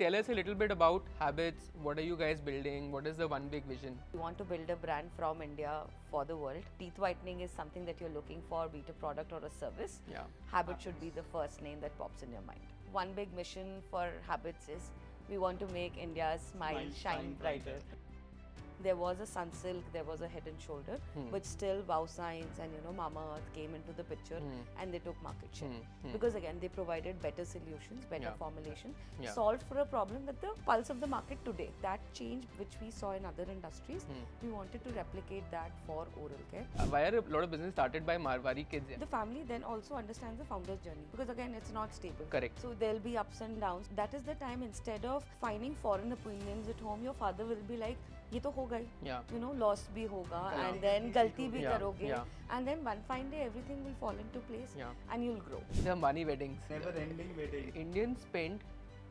tell us a little bit about Habits. What are you guys building? What is the one big vision? We want to build a brand from India for the world. Teeth whitening is something that you're looking for, be it a product or a service. Yeah. Habit should be the first name that pops in your mind. One big mission for Habits is we want to make India's smile shine brighter. There was a Sunsilk, there was a Head and Shoulder, but still Wow Science and Mamaearth came into the picture and they took market share. Because again, they provided better solutions, better formulation, solved for a problem that the pulse of the market today. That change which we saw in other industries, we wanted to replicate that for oral care. Why are a lot of business started by Marwari kids? The family then also understands the founder's journey because again, it's not stable. Correct. So there'll be ups and downs. That is the time instead of finding foreign opinions at home, your father will be like, ये तो हो गई, loss भी होगा, and then गलती भी करोगे, and then one fine day everything will fall into place, and you'll grow. The money weddings. Never-ending wedding. Indians spend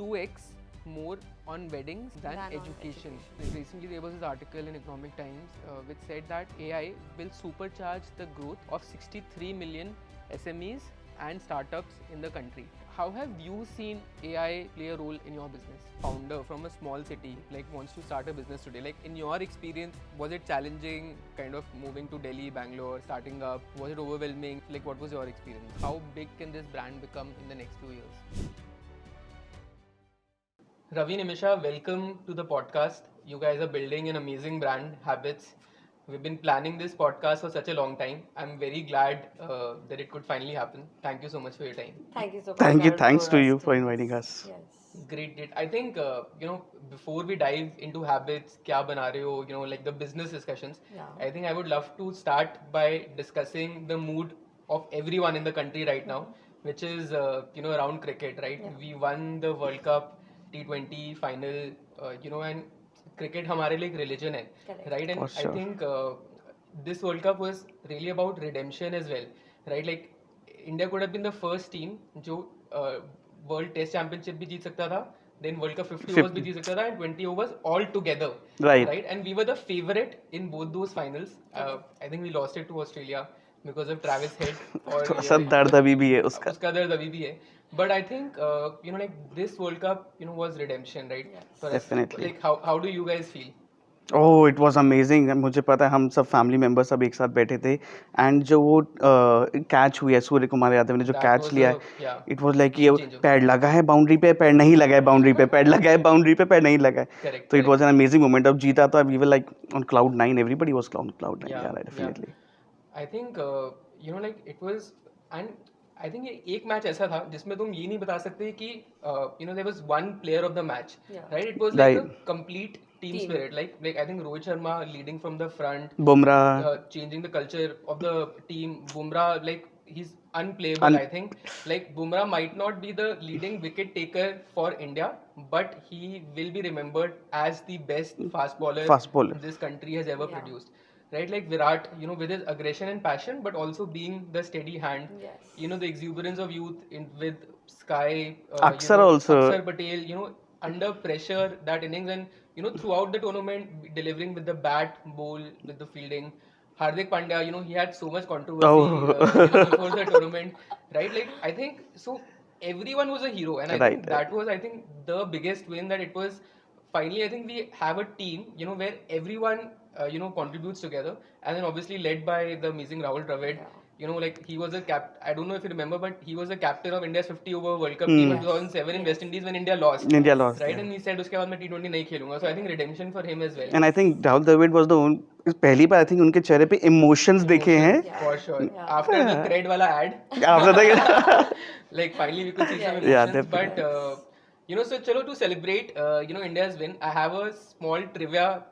2x more on weddings than education. Recently there was this article in Economic Times which said that AI will supercharge the growth of 63 million SMEs and startups in the country. How have you seen AI play a role in your business? Founder from a small city wants to start a business today. In your experience, was it challenging kind of moving to Delhi, Bangalore, starting up? Was it overwhelming? What was your experience? How big can this brand become in the next few years? Ravi, Nimisha, welcome to the podcast. You guys are building an amazing brand, Habits. We've been planning this podcast for such a long time. I'm very glad that it could finally happen. Thank you so much for your time. Thank you so much. Thanks to you for inviting us. Yes. Great. I think, before we dive into Habits, kya bana rahe ho, the business discussions, I think I would love to start by discussing the mood of everyone in the country right now, which is, around cricket, right? Yeah. We won the World Cup T20 final, and cricket हमारे लिए एक religion है, right? And I think this World Cup was really about redemption as well, right? India could have been the first team जो World Test Championship भी जीत सकता था, then World Cup 50 overs भी जीत सकता था, and 20 overs all together, right? And we were the favorite in both those finals. I think we lost it to Australia because of Travis Head. थोड़ा दर्द अभी भी है उसका. उसका दर्द अभी भी है. But I think this World Cup was redemption, right? Yes. Definitely. How do you guys feel? Oh, it was amazing. मुझे पता है हम सब फैमिली मेंबर सब एक साथ बैठे थे एंड जो वो कैच हुई है सूर्य कुमार यादव ने जो कैच लिया है इट वाज लाइक ये पैड लगा है बाउंड्री पे पैड नहीं लगा है बाउंड्री पे पैड लगा है बाउंड्री पे पैड नहीं लगा है तो it was an amazing moment. अब जीता तो we were like on cloud 9 everybody was on cloud 9. Yeah, definitely. I think it was, and I think एक मैच ऐसा था जिसमें तुम ये नहीं बता सकते कि there was one player of the match, right? It was like a complete team spirit. Like I think Rohit Sharma leading from the front, Bumrah changing the culture of the team. Bumrah he's unplayable. I think Bumrah might not be the leading wicket taker for India, but he will be remembered as the best fast bowler this country has ever produced. Right, like Virat, with his aggression and passion, but also being the steady hand. Yes. The exuberance of youth with Sky, Aksar also. Aksar Patel, under pressure, that innings, and throughout the tournament, delivering with the bat, bowl, with the fielding. Hardik Pandya, he had so much controversy before the tournament, right? I think so. Everyone was a hero, and I think that was, I think, the biggest win, that it was finally. I think we have a team, where everyone contributes together, and then obviously led by the amazing Rahul Dravid. He was a I don't know if you remember, but he was a captain of India's 50 over World Cup team in 2007 in West Indies when India lost. Right, and he said उसके बाद मैं T20 नहीं खेलूंगा. So I think redemption for him as well. And I think Rahul Dravid was the one. पहली बार I think उनके चेहरे पे emotions देखे हैं. For sure. After the cred वाला ad. After the finally we could see some emotions. But so chalo, to celebrate India's win, I have a small trivia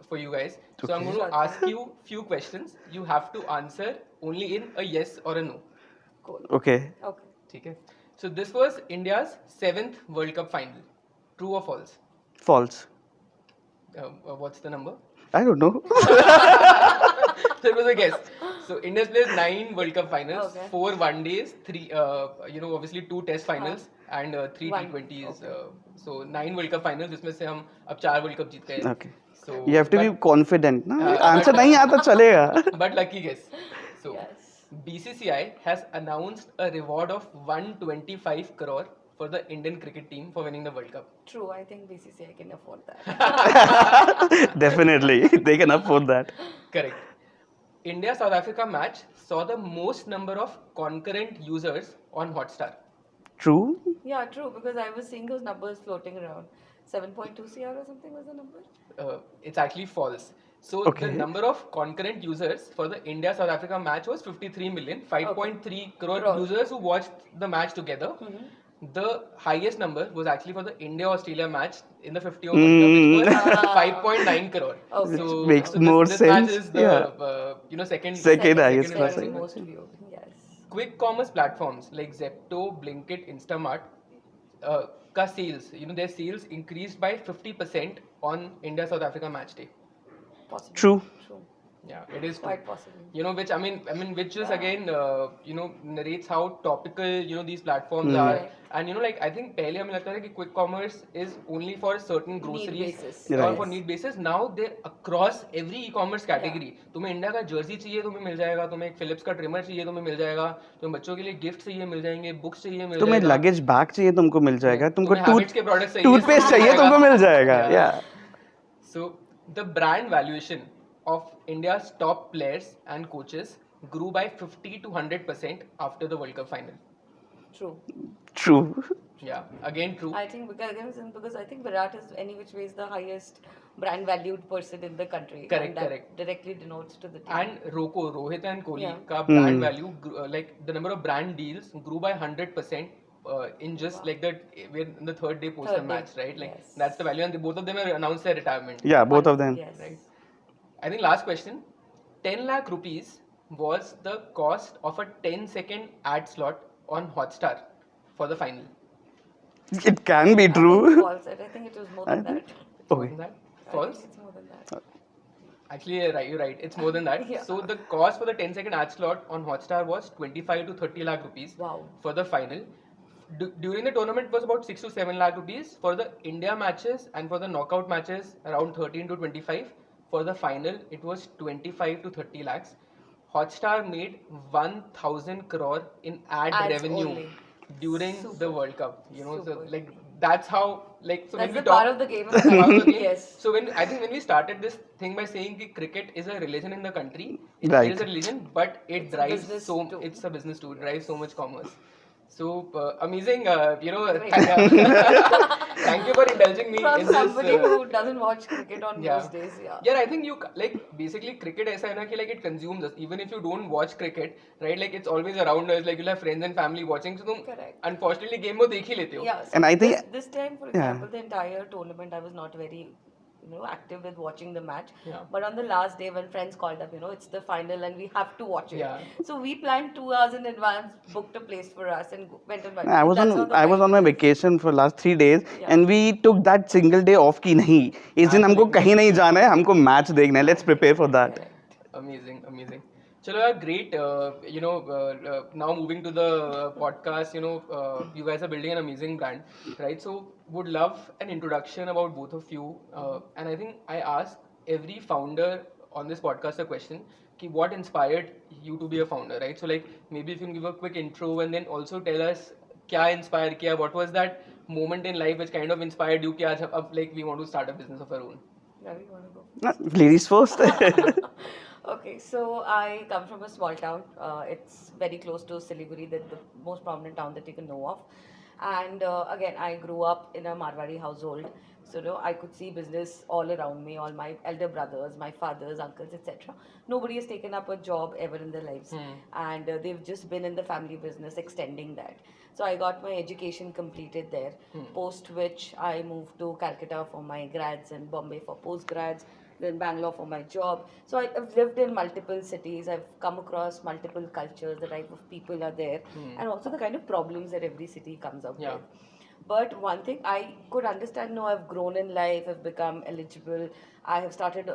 for you guys. So I'm going to ask you few questions. You have to answer only in a yes or a no. Cool. Okay. Okay. So this was India's 7th World Cup final. True or false? False. What's the number? I don't know. So it was a guess. So India's played 9 World Cup finals, 4 one days, 3 obviously 2 test finals and 3 T20s. So 9 World Cup finals, जिसमें से हम अब 4 World Cup जीत गए. Okay. So you have to be confident, ना? Answer नहीं आता चलेगा. But lucky guess. So BCCI has announced a reward of 125 crore for the Indian cricket team for winning the World Cup? True, I think BCCI can afford that. Definitely, they can afford that. Correct. India South Africa match saw the most number of concurrent users on Hotstar. True. Yeah, true, because I was seeing those numbers floating around. 7.2 CR or something was the number? It's actually false. So Okay. the number of concurrent users for the India South Africa match was 53 million, 5.3 crore users who watched the match together. The highest number was actually for the India Australia match in the 50 over World Cup, which was 5.9 crore. Okay. So, Makes so more this match sense. is the Yeah. second Highest in for the second. most viewed, yes. Quick commerce platforms like Zepto, Blinkit, Instamart, ka sales, their sales increased by 50% on India South Africa match day. Possible. True. Yeah, it is true. Quite possible. Which which just again, narrates how topical, these platforms are. Correct. And I think पहले हमें लगता था कि quick commerce is only for certain groceries basis. or Right. for need basis. Now they're across every e-commerce category. तुम्हें India का Jersey चाहिए तुम्हें मिल जाएगा, तुम्हें एक फिलिप्स का ट्रिमर चाहिए तुम्हें मिल जाएगा, तुम्हें बच्चों के लिए गिफ्ट चाहिए मिल जाएंगे, बुक्स चाहिए मिल तुम्हें जाएगा, लगेज बैग चाहिए तुमको मिल जाएगा, तुमको तुम्हें habits के products चाहिए टूथपेस्ट मिल चाहिए जाएगा। तुमको मिल जाएगा. Yeah. Yeah. So the brand valuation of India's top players and coaches grew by 50 to 100% after the World Cup final. True. True. Yeah, again true. I think because I think Virat is any which way is the highest brand valued person in the country. Correct, and that correct. directly denotes to the team. And Rohit and Kohli Yeah. ka brand value, like the number of brand deals grew by 100% in just like we're in the third day post the Third day, match, right? Like yes. that's the value, and both of them have announced their retirement. Yeah, both of them. Yes. Right. I think last question, 10 lakh rupees was the cost of a 10-second ad slot on Hotstar for the final. It can be I think true. false. I think it was more than that. More Okay. than that? I False? think it's more than that. Actually, you're right. It's more than that. Yeah. So the cost for the 10-second ad slot on Hotstar was 25 to 30 lakh rupees Wow. for the final. During the tournament, it was about 6 to 7 lakh rupees. For the India matches and for the knockout matches, around 13 to 25. For the final, it was 25 to 30 lakhs. Hotstar made 1,000 crore in ad Ads revenue only. during Super. the World Cup. So Super. like that's how like so That's when we the talk part of the game. part of the game. Yes. So I think when we started this thing by saying that cricket is a religion in the country, it Right. is a religion, but it It's a drives business so too. it's a business too. It drives so much commerce. So amazing, Great. thank you for indulging me From in this. somebody who doesn't watch cricket on Yeah. those days, yeah. Yeah, I think you like basically cricket ऐसा है ना कि like it consumes us. Even if you don't watch cricket, right? Like it's always around us. Like you'll have friends and family watching. So तुम Correct. unfortunately game वो देख ही लेते हो. Yeah. So And I think- this time, for Yeah. example, the entire tournament, I was not very, active with watching the match. Yeah. But on the last day, when friends called up, it's the final and we have to watch it. Yeah. So we planned 2 hours in advance, booked a place for us, and went and watched. I was That's how on the I was on my final is. vacation for last 3 days Yeah. and we took that single day off की नहीं इस दिन हमको कहीं नहीं जाना है हमको मैच देखना है let's prepare for that. Amazing, amazing. Chalo, great. Now moving to the podcast, you guys are building an amazing brand, right? So, would love an introduction about both of you. And I think I ask every founder on this podcast a question: ki what inspired you to be a founder, right? So, like maybe if you can give a quick intro and then also tell us क्या inspired किया, what was that moment in life which kind of inspired you कि आज अब like we want to start a business of our own. Ravi, you want to go? Ladies first. Okay, so I come from a small town. It's very close to Siliguri, the most prominent town that you can know of. And again, I grew up in a Marwari household. So I could see business all around me, all my elder brothers, my fathers, uncles, etc. Nobody has taken up a job ever in their lives. And they've just been in the family business, extending that. So I got my education completed there, post which I moved to Calcutta for my grads and Bombay for postgrads, then Bangalore for my job. So I've lived in multiple cities. I've come across multiple cultures, the type of people are there, and also the kind of problems that every city comes up Yeah. with. But one thing I could understand, no, I've grown in life, I've become eligible, I have started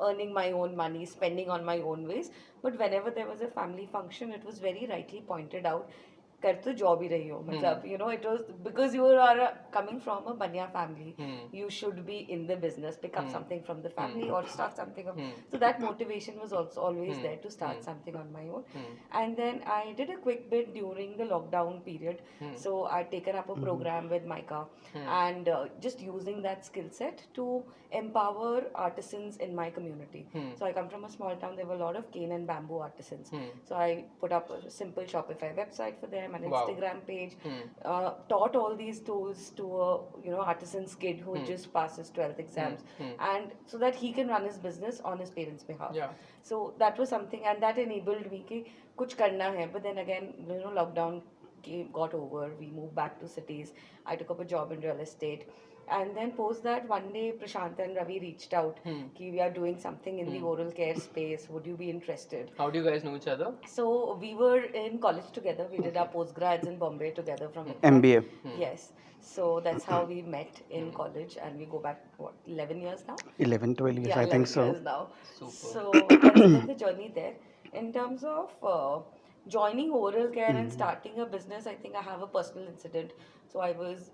earning my own money, spending on my own ways. But whenever there was a family function, it was very rightly pointed out, कर तो job ही रही हो मतलब you know it was because you are coming from a Banya family you should be in the business pick up something from the family or start something so that motivation was also always there to start something on my own and then I did a quick bit during the lockdown period so I'd taken up a program with Micah and just using that skill set to empower artisans in my community so I come from a small town there were a lot of cane and bamboo artisans so I put up a simple Shopify website for them an Instagram page taught all these tools to a artisan's kid who just passes 12th exams and so that he can run his business on his parents behalf so that was something and that enabled me ki kuch karna hai but then again lockdown got over we moved back to cities I took up a job in real estate and then post that one day Prashant and Ravi reached out ki we are doing something in the oral care space would you be interested how do you guys know each other so we were in college together we did our postgrads in Bombay together from MBA yes so that's how we met in college and we go back what 11 years now 11-12 years yeah, I think 11 so years now Super. so that's been the journey there in terms of joining oral care and starting a business I think I have a personal incident so I was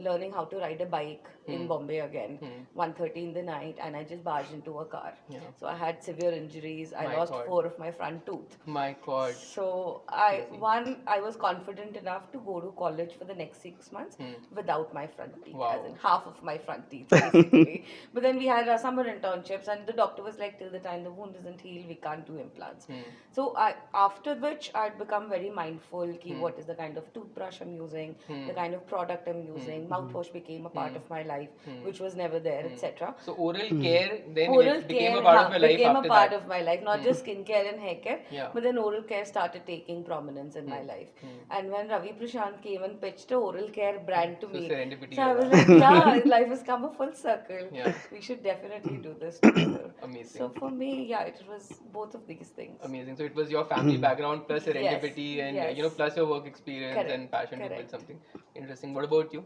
learning how to ride a bike in Bombay again 1:30 in the night and I just barged into a car so I had severe injuries I lost 4 of my front tooth my god so I was confident enough to go to college for the next 6 months without my front teeth as in half of my front teeth basically but then we had summer internships and the doctor was like till the time the wound isn't healed we can't do implants so after which I'd become very mindful ki what is the kind of toothbrush I'm using the kind of product I'm using mouthwash became a part of my life which was never there etc so oral care then oral became care a part of your life became after a part that of my life not just skincare and hair care but then oral care started taking prominence in my life and when Ravi Prashant came and pitched a oral care brand to so me serendipity so I was like yeah life has come a full circle we should definitely do this together amazing so for me yeah it was both of these things amazing so it was your family background plus serendipity and plus your work experience Correct. and passion to build something interesting what about you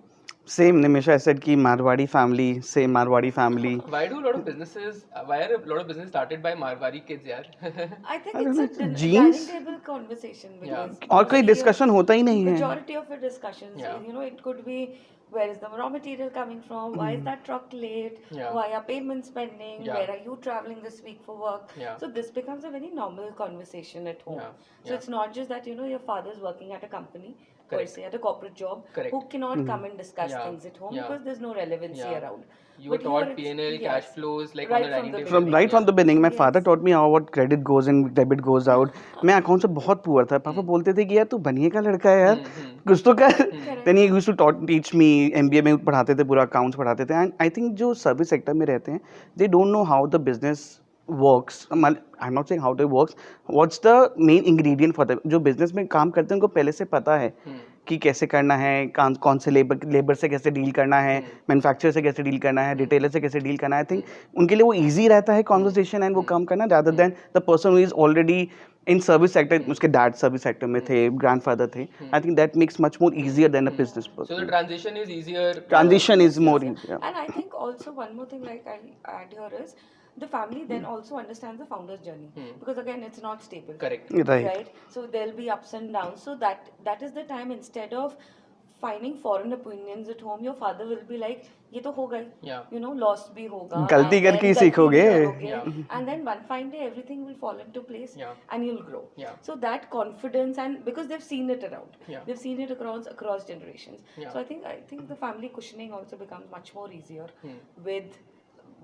same Nimisha I said ki Marwadi family same Marwadi family why do a lot of businesses why are a lot of businesses started by Marwari kids yaar I think I don't know, it's a it's genes. dining table conversation because और कोई discussion होता ही नहीं है majority of the discussions you know it could be where is the raw material coming from why is that truck late why are payments pending where are you traveling this week for work so this becomes a very normal conversation at home so it's not just that you know your father's working at a company per se at a corporate job who cannot come and discuss things at home because there's no relevancy around you were taught P&L cash flows like right on a dining table from right from the beginning my father taught me how what credit goes in debit goes out मैं account से बहुत poor था पापा बोलते थे कि यार तू बनिए का लड़का है यार कुछ तो कर then he used to teach me MBA में पढ़ाते थे पूरा अकाउंट्स पढ़ाते थे and I think जो सर्विस सेक्टर में रहते हैं they don't know how the business works I'm not saying how it works what's the main ingredient for the जो बिजनेस में काम करते हैं उनको पहले से पता है कि कैसे करना है कौन से लेबर से कैसे डील करना है मैन्युफैक्चरर से कैसे डील करना है रिटेलर से कैसे डील करना है आई थिंक उनके लिए वो ईजी रहता है कॉन्वर्सेशन एंड वो काम करना rather than the person who is already in service sector उसके डैड सर्विस सेक्टर में थे ग्रैंडफादर थे I think that makes much more easier than a business person so the transition is easier transition is more easier and I think also one more thing like I'll add here is the family then also understands the founder's journey because again it's not stable correct right so there'll be ups and downs so that is the time instead of finding foreign opinions at home your father will be like ये तो हो गए you know loss भी होगा गलती करके ही सीखोगे and then one fine day everything will fall into place and you'll grow so that confidence and because they've seen it around they've seen it across generations so I think the family cushioning also becomes much more easier with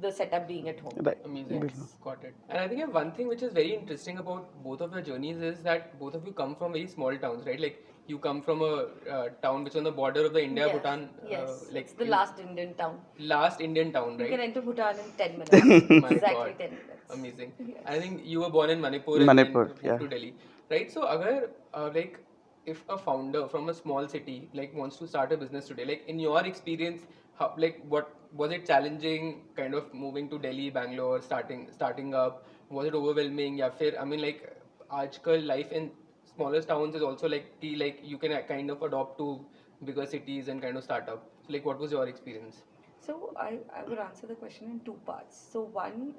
the setup being at home. Right. Amazing. Yes. Got it. And I think one thing which is very interesting about both of your journeys is that both of you come from very small towns, right? Like you come from a town which is on the border of the India-Bhutan. Like it's the last Indian town. Last Indian town, right? You can enter Bhutan in 10 minutes. My exactly God. 10 minutes. Amazing. I think you were born in Manipur and then moved to Delhi, right? So, agar like if a founder from a small city like wants to start a business today, like in your experience, how, like what was it challenging kind of moving to Delhi, Bangalore, starting up? Was it overwhelming? Yeah, I mean like aajkal life in smallest towns is also like you can kind of adopt to bigger cities and kind of start up. So like what was your experience? So I would answer the question in two parts. So one,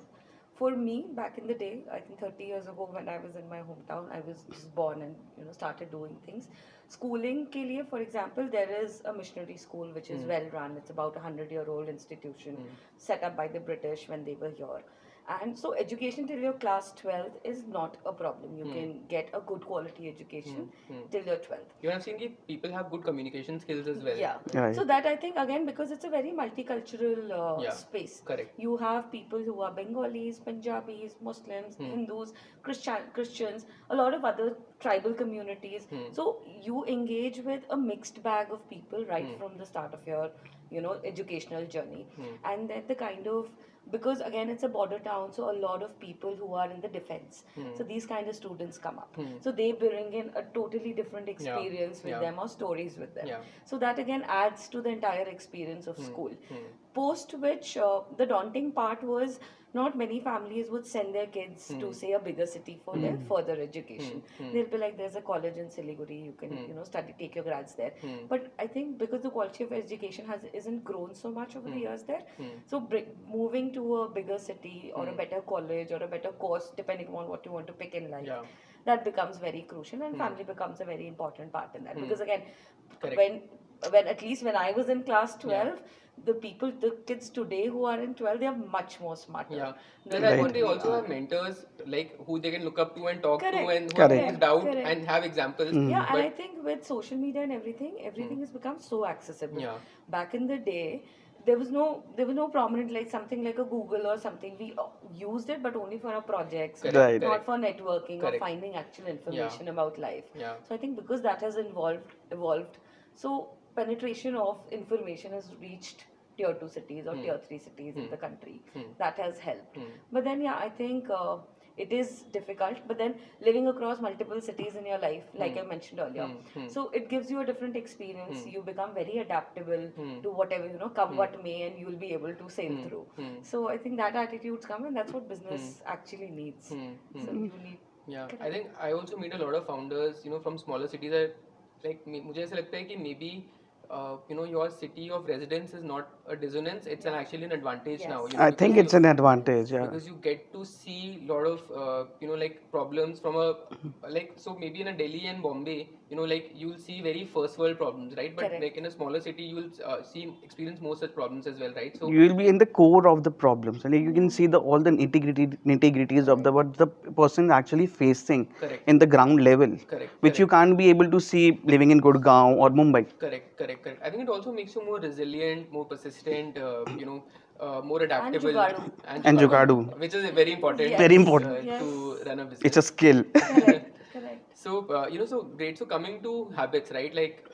For me, back in the day, I think 30 years ago, when I was in my hometown, I was just born and started doing things. Schooling ke liye, for example, there is a missionary school which is well run. It's about a 100-year-old institution set up by the British when they were here. And so education till your class 12th is not a problem. You can get a good quality education till your 12th. You have seen that people have good communication skills as well. Yeah. Right. So that I think, again, because it's a very multicultural space. Correct. You have people who are Bengalis, Punjabis, Muslims, Hindus, Christians, a lot of other tribal communities. So you engage with a mixed bag of people right from the start of your educational journey. And then the kind of, because again it's a border town, so a lot of people who are in the defense, so these kind of students come up, so they bring in a totally different experience with them, or stories with them. So that again adds to the entire experience of school. Post which the daunting part was, not many families would send their kids to say a bigger city for their further education. They'll be like, there's a college in Siliguri, you can study, take your grads there. But I think because the quality of education isn't grown so much over the years there, so moving to a bigger city or a better college or a better course, depending on what you want to pick in life, that becomes very crucial, and family becomes a very important part in that. Because again, when at least when I was in class 12, the kids today who are in 12, they are much more smarter. Yeah. Then I think they also have mentors like who they can look up to and talk to, and who have moved out and have examples. Yeah, and I think with social media and everything has become so accessible. Back in the day, there was no prominent, like something like a Google or something. We used it, but only for our projects, not for networking or finding actual information about life. So I think because that has evolved, so penetration of information has reached tier 2 cities or tier 3 cities in the country. That has helped. But then I think it is difficult, but then living across multiple cities in your life, like I mentioned earlier, so it gives you a different experience. You become very adaptable to whatever, come what may, and you'll be able to sail through. So I think that attitudes come, and that's what business actually needs. So you need. I think I also meet a lot of founders, from smaller cities that, like, मुझे ऐसा लगता है कि maybe your city of residence is not a dissonance, it's actually an advantage now. I think it's an advantage, because you get to see a lot of like problems from a so maybe in a Delhi and Bombay, like you'll see very first world problems, right? But like in a smaller city, you'll experience more such problems as well, right? So you will be in the core of the problems, and you can see all the nitty-gritties of what the person is actually facing in the ground level, which you can't be able to see living in Gurgaon or Mumbai. Correct. I think it also makes you more resilient, more persistent, more adaptable, and Jugadu, which is very important. Very important to run a business. It's a skill. Correct. So so great. So coming to habits, right? Like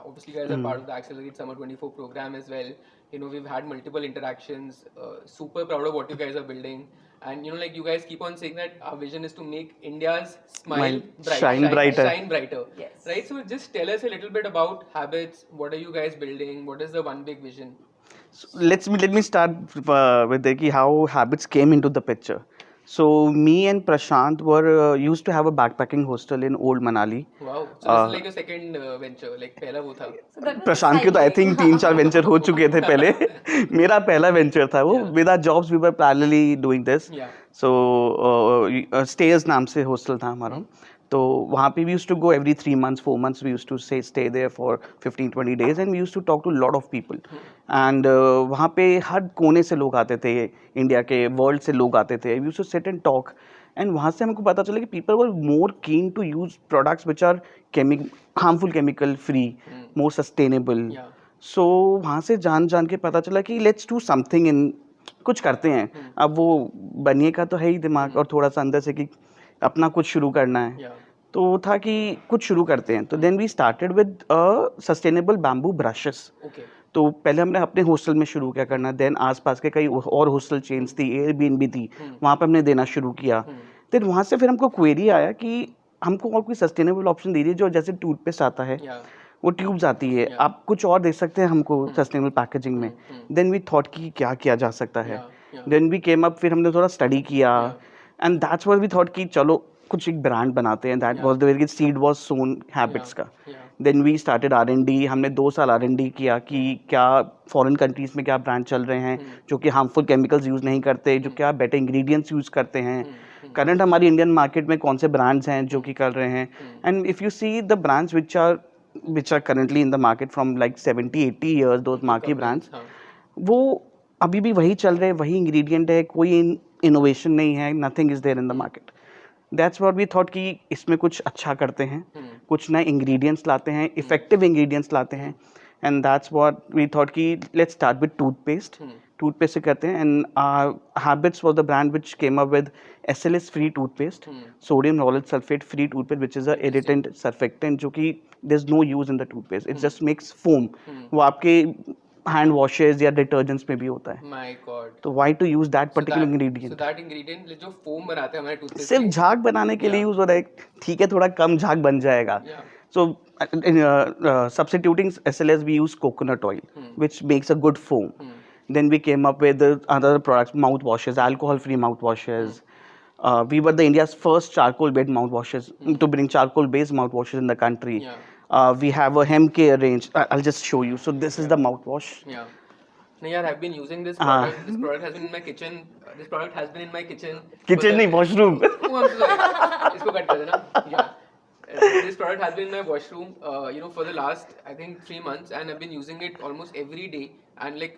obviously you guys are part of the Accelerate Summer 24 program as well. We've had multiple interactions. Super proud of what you guys are building. And like you guys keep on saying that our vision is to make India's smile shine brighter. Yes. Right? So just tell us a little bit about habits. What are you guys building? What is the one big vision? So let me start with how habits came into the picture. So me and Prashant were used to have a backpacking hostel in Old Manali. Wow. So this is like your second venture. Like पहला वो था. प्रशांत के तो I think 3-4 venture हो चुके थे पहले. मेरा पहला वेंचर था वो. With our jobs we were parallelly doing this. So Stairs नाम से hostel था हमारा. तो वहाँ पे we used to go every 3 months, 4 months. We used to stay there for 15-20 days, and we used to talk to a lot of people. And वहाँ पे हर कोने से लोग आते थे, इंडिया के, वर्ल्ड से लोग आते थे. We used to sit and talk. And वहाँ से हमको पता चला कि people were more keen to use products which are harmful chemical free, more sustainable. So वहाँ से जान के पता चला कि let's do something in, कुछ करते हैं. अब वो बनिए का तो है ही दिमाग, और थोड़ा सा अंदर से कि अपना कुछ शुरू करना है. तो वो था कि कुछ शुरू करते हैं. तो then we started with sustainable bamboo brushes. तो पहले हमने अपने हॉस्टल में शुरू किया करना. देन आसपास के कई और हॉस्टल चेन्स थी, एयरबीएनबी थी, वहाँ पे हमने देना शुरू किया. देन वहाँ से फिर हमको क्वेरी आया कि हमको और कोई सस्टेनेबल ऑप्शन दीजिए, जो जैसे टूथपेस्ट आता है, वो ट्यूब्स आती है, आप कुछ और दे सकते हैं हमको सस्टेनेबल पैकेजिंग में. देन वी थॉट कि क्या किया जा सकता है. देन वी केम अप, फिर हमने थोड़ा स्टडी किया, and that's what we thought कि चलो कुछ एक ब्रांड बनाते हैं. That was the very seed was सोन हैबिट्स का. Then we started R&D. हमने 2 साल R&D किया कि क्या फॉरेन कंट्रीज़ में क्या ब्रांड चल रहे हैं जो कि हार्मफुल केमिकल्स यूज़ नहीं करते, जो क्या बेटर इंग्रेडिएंट्स यूज़ करते हैं. करंट हमारी इंडियन मार्केट में कौन से ब्रांड्स हैं जो कि कर रहे हैं. And if you see the brands which are currently in the market from like 70-80 years, those marquee brands, वो अभी भी वही चल रहे हैं, वही इंग्रेडिएंट है, कोई इनोवेशन नहीं है, nothing is there in the market. That's what we thought कि इसमें कुछ अच्छा करते हैं, कुछ नए इंग्रेडिएंट्स लाते हैं, इफेक्टिव इंग्रेडिएंट्स लाते हैं. And that's what we thought कि लेट्स स्टार्ट विद टूथपेस्ट से करते हैं. And Habits was the brand which came up with SLS free toothpaste, sodium lauryl sulphate free toothpaste, which is a irritant surfactant, जो कि there is no use in the toothpaste, it just makes foam. वो आपके hand washes या detergents में भी होता है. My God. तो why to use that particular so ingredient. That ingredient जो फोम बनाते हैं हमारे टूथपेस्ट सिर्फ झाग बनाने के लिए यूज हो रहा है. ठीक है, थोड़ा कम झाग बन जाएगा. सो substituting SLS, we use coconut oil, which makes a good foam. Then we came up with other products, mouthwashes, alcohol-free mouthwashes. We were the India's first charcoal-based mouthwashes to bring charcoal-based mouthwashes in the country. We have a hemp care range. I'll just show you. So this is the mouthwash. Yeah. No, yeah, I've been using this product. This product has been in my kitchen. This product has been in my kitchen. Kitchen नहीं, washroom. Oh, I'm so sorry. इसको cut कर देना. Yeah. This product has been in my washroom, for the last, I think, 3 months, and I've been using it almost every day. And like,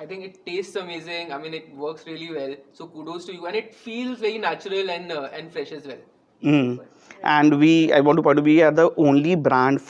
I think it tastes amazing. I mean, it works really well. So kudos to you, and it feels very natural and fresh as well. And I want to point out, we are the only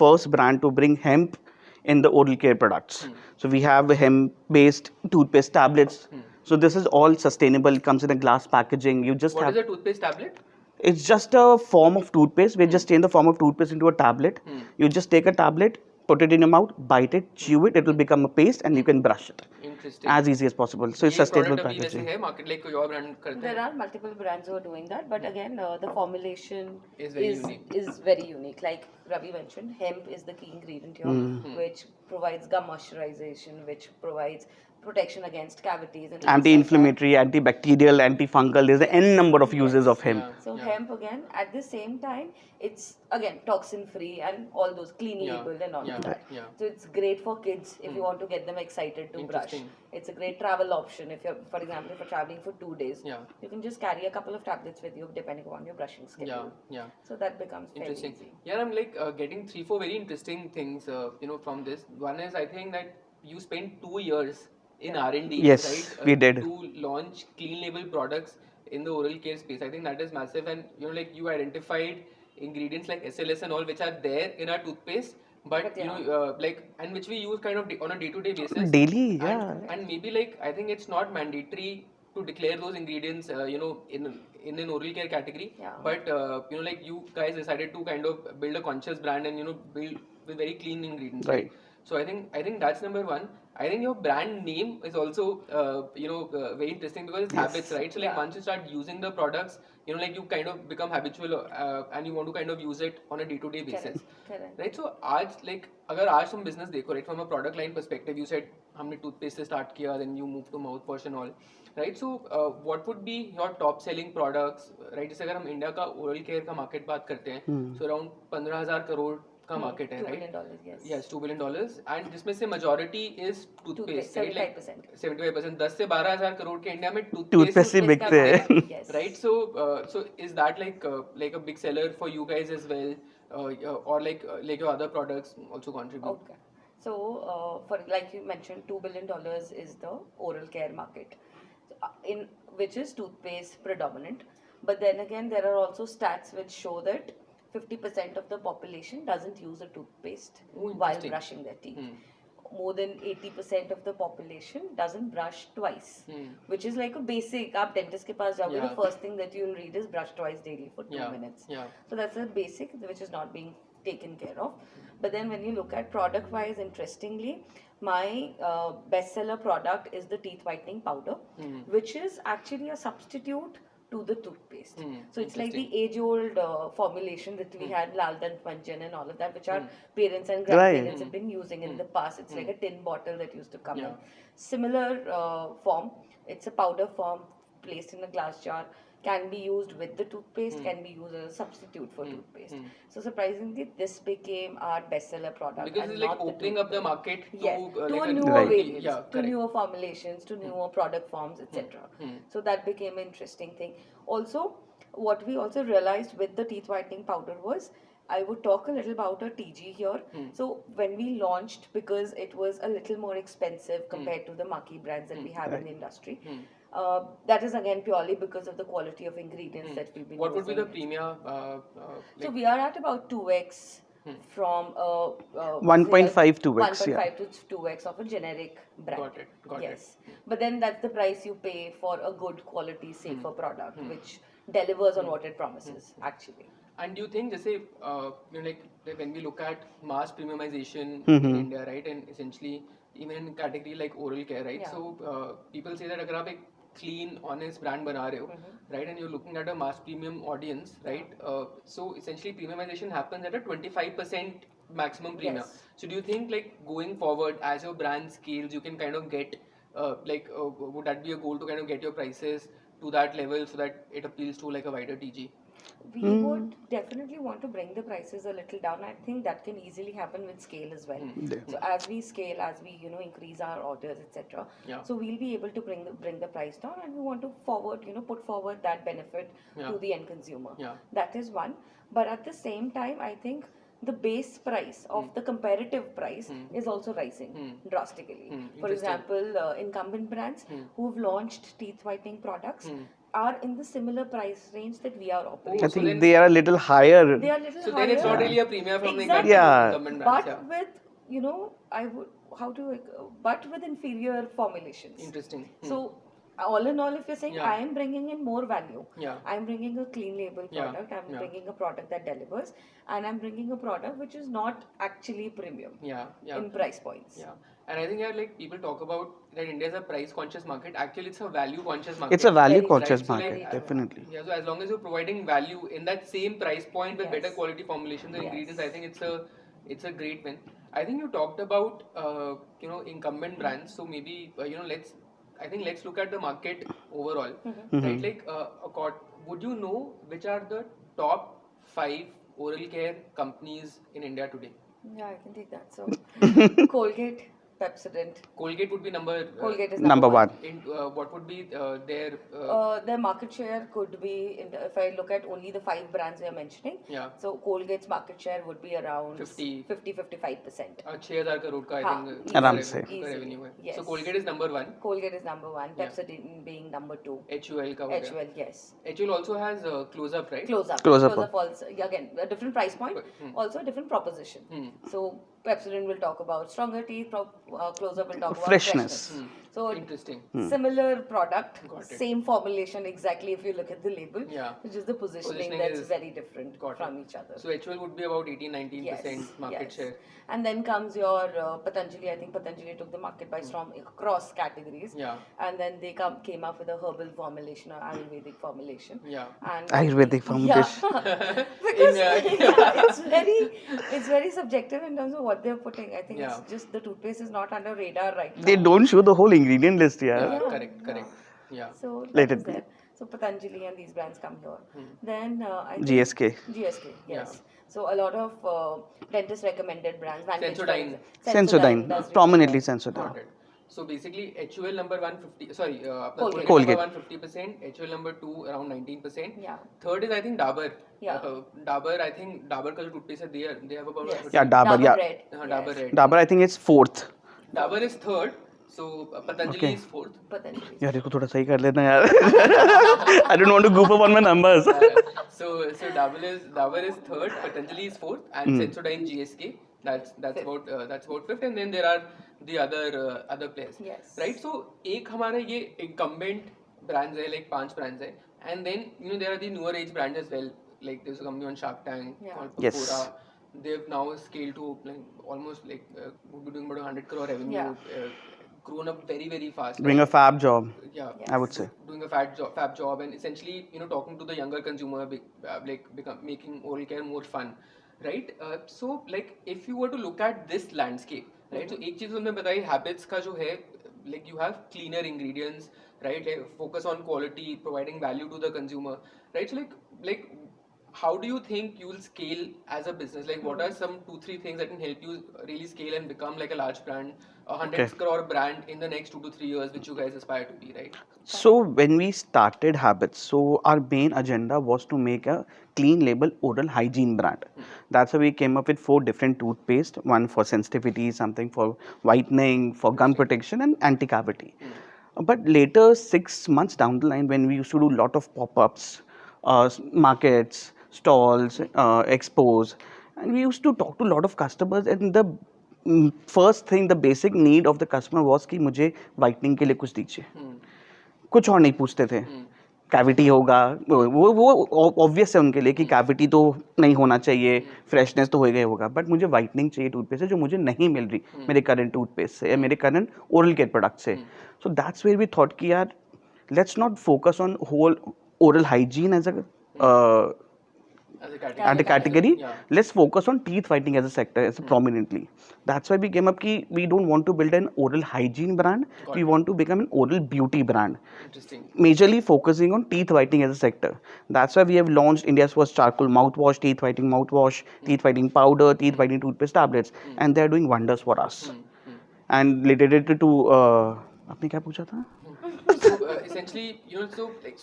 first brand to bring hemp in the oral care products. So we have hemp-based toothpaste tablets. So this is all sustainable. It comes in a glass packaging. What is a toothpaste tablet? It's just a form of toothpaste. We just change the form of toothpaste into a tablet. You just take a tablet, put it in your mouth, bite it, chew it. It will become a paste, and you can brush it. Interesting. As easy as possible. So it's sustainable packaging. है market like कोई और brand करते हैं. There are multiple brands who are doing that, but again, the formulation is very unique. Is very unique. Like Ravi mentioned, hemp is the key ingredient here, which provides gum moisturization, which provides protection against cavities and anti-inflammatory, antibacterial, antifungal. There's an N number of uses of hemp. So hemp again, at the same time, it's again toxin free and all those clean labeled and all of that. So it's great for kids if you want to get them excited to brush. It's a great travel option if you're, for example, if you're traveling for 2 days. You can just carry a couple of tablets with you depending on your brushing schedule. So that becomes interesting. Very easy. Yeah, I'm like getting 3-4 very interesting things from this. One is I think that you spent 2 years in R&D, yes, right? We did. To launch clean label products in the oral care space. I think that is massive, and like you identified ingredients like SLS and all which are there in our toothpaste, but and which we use kind of on a day-to-day basis. Daily, yeah. And maybe like I think it's not mandatory to declare those ingredients, in an oral care category. But like you guys decided to kind of build a conscious brand and build with very clean ingredients. Right. So I think that's number one. I think your brand name is also very interesting because it's habits, right? So like once you start using the products, like you kind of become habitual and you want to kind of use it on a day-to-day basis. Correct. Right? So आज like अगर आज तुम business देखो, right, from a product line perspective, you said हमने toothpaste से start किया, then you move to mouthwash and all, right? So what would be your top selling products, right? जैसे अगर हम इंडिया का oral care का market बात करते हैं, so around 15,000 करोड़ का मार्केट है, right? $2 billion, yes, $2 billion, and जिसमें से मेजॉरिटी इज टूथपेस्ट, 75%. 10 से 12,000 करोड़ के इंडिया में टूथपेस्ट ही बिकते हैं, right? So is that like a big seller for you guys as well, or like your other products also contribute? Okay. So for like you mentioned, $2 billion is the oral care market, in which is toothpaste predominant. But then again, there are also stats which show that 50% of the population doesn't use a toothpaste while brushing their teeth. More than 80% of the population doesn't brush twice, which is like a basic. आप dentist के पास जाओगे, the first thing that you'll read is brush twice daily for 2 minutes. So that's a basic which is not being taken care of. But then when you look at product wise, interestingly, my bestseller product is the teeth whitening powder, which is actually a substitute to the toothpaste. So it's like the age-old formulation that we had, Lal Dant Manjan and all of that, which our parents and grandparents have been using in the past. It's like a tin bottle that used to come in. Similar form. It's a powder form placed in a glass jar. can be used with the toothpaste, can be used as a substitute for toothpaste. So surprisingly, this became our bestseller product. Because and it's like not opening up the market to, yes, to like a a newer new- variants, yeah, to correct. newer formulations, to newer product forms, etc. So that became an interesting thing. Also, what we also realized with the teeth whitening powder was, I would talk a little about a TG here. So when we launched, because it was a little more expensive compared to the marquee brands that we have in the industry, that is again purely because of the quality of ingredients that we've been What using. would be the premium? So we are at about 2x from 1.5 to 2x, 1.5 to 2x of a generic brand. Got it, got yes. But then that's the price you pay for a good quality, safer product, which delivers on what it promises, actually. And do you think, just say, like when we look at mass premiumization Mm-hmm. in India, right, and essentially even in category like oral care, right? Yeah. So people say that अगर आप एक clean, honest brand बना रहे हो, right, and you're looking at a mass premium audience, right? So essentially premiumization happens at a 25% maximum premium. Yes. So do you think like going forward as your brand scales, you can kind of get would that be a goal to kind of get your prices to that level so that it appeals to like a wider TG? We would definitely want to bring the prices a little down. I think that can easily happen with scale as well. So as we scale, as we increase our orders, etc. Yeah. So we'll be able to bring the price down, and we want to put forward that benefit to the end consumer. Yeah. That is one. But at the same time, I think the base price of the comparative price is also rising drastically. For example, incumbent brands who've launched teeth whitening products are in the similar price range that we are operating. I so think then- they are a little higher. They are a little So higher. then it's not really a premium from Exactly. the Yeah. incumbent brands. But with but with inferior formulations. Interesting. So all in all, if you're saying Yeah. I am bringing in more value, Yeah. I'm bringing a clean label Yeah. product, I'm Yeah. bringing a product that delivers, and I'm bringing a product which is not actually premium Yeah, yeah. in price points. Yeah. And I think like people talk about that India is a price conscious market. Actually, it's a value conscious market. It's a value Very conscious right. So, market, like, definitely. Yeah, so as long as you're providing value in that same price point with Yes. better quality formulations and Yes. ingredients, I think it's a great win. I think you talked about incumbent brands, so maybe let's look at the market overall, right? Like, would you know which are the top 5 oral care companies in India today? Yeah, I can take that. So Colgate, Pepsodent. Colgate would be Colgate is Number one. In what would be their Their market share could be, if I look at only the 5 brands we are mentioning, yeah so Colgate's market share would be around 50. 50-55%. 6,000 crore का I हाँ, think easily, आराम से। easily, revenue है. yes. So Colgate is number 1. Colgate is number 1, Pepsodent being number 2. HUL का हो गया. HUL, yes. HUL also has Close Up, right? Close up. Close Up. Also, yeah, again, a different price point, also a different proposition. So Pepsodent will talk about stronger teeth, Close Up will talk about Freshness. So Interesting. similar product, Got it. same formulation exactly if you look at the label. Yeah. Which is the positioning Positioning that's is- very different Got from it. each other. So HUL would be about 18-19% market yes. share. And then comes your Patanjali. I think Patanjali took the market by storm across categories. Yeah. And then they came up with a herbal formulation or Ayurvedic formulation. Yeah. And Ayurvedic formulation. Yeah. Because In, it's very subjective in terms of what they're putting. I think Yeah. it's just the toothpaste is not under radar right now. They don't show the whole ingredient list, yeah. Yeah, Yeah. correct. Yeah. So Let that it is be. there. So Patanjali and these brands come here. Then I think GSK. GSK, yes. So a lot of dentist recommended brands. Vantage, for Sensodyne. example. Sensodyne. does really Prominently well. Sensodyne. Got it. So basically, HUL number 150. Sorry, Colgate. Colgate number 150%. HUL number 2 around 19%. Yeah. Third is I think Dabur. Yeah. Dabur. I think Dabur का जो toothpaste है, they have about Yes. Yeah, Dabur, yeah. Red. Dabur yes. Red. Dabur, I think it's 4th. Dabur is third. So Patanjali Okay. is 4th. Patanjali. यार इसको थोड़ा सही कर लेना यार. I don't want to goof up on my numbers. So Dabur is third. Patanjali is 4th, and Sensodyne GSK. That's about 5th, and then there are the other players. Yes. Right. So एक हमारा ये incumbent brands है, like 5 brands है, and then there are the newer age brands as well. Like there's a company on Shark Tank Yeah. called Yes. Pura. They've now scaled to almost would be doing about 100 crore revenue. Yeah. Grown up very fast. Doing a fab job, Yeah. Yes. I would say. Doing a fab job, and essentially talking to the younger consumer, making oral care more fun, right? So like if you were to look at this landscape, right? So एक चीज तुमने बताई habits का जो है, like you have cleaner ingredients, right? Like focus on quality, providing value to the consumer, right? So like how do you think you'll scale as a business? Like what are some 2-3 things that can help you really scale and become like a large brand, a 100 Okay. crore brand in the next 2 to 3 years, which you guys aspire to be, right? So when we started Habits, so our main agenda was to make a clean label oral hygiene brand. That's why we came up with 4 different toothpaste, one for sensitivity, something for whitening, for gum protection and anti-cavity. But later, 6 months down the line, when we used to do a lot of pop-ups, markets, stalls, expos, and we used to talk to a lot of customers, and the first thing, the basic need of the customer was कि मुझे whitening के लिए कुछ दीजिए. कुछ और नहीं पूछते थे. कैविटी होगा, वो ऑब्वियस है उनके लिए कि कैविटी तो नहीं होना चाहिए, फ्रेशनेस तो होएगा ही होगा, बट मुझे वाइटनिंग चाहिए टूथपेस्ट से जो मुझे नहीं मिल रही मेरे करंट टूथपेस्ट से या मेरे करंट ओरल केयर प्रोडक्ट से. So that's where we thought कि यार let's not focus on whole oral hygiene as a at a category. Let's focus on teeth whitening as a sector, as a prominently. That's why we came up ki we don't want to build an oral hygiene brand. We want to become an oral beauty brand. Interesting. Majorly focusing on teeth whitening as a sector. That's why we have launched India's first charcoal mouthwash, teeth whitening mouthwash, teeth whitening powder, teeth whitening toothpaste tablets, and they are doing wonders for us. And related to आपने क्या पूछा था? So essentially,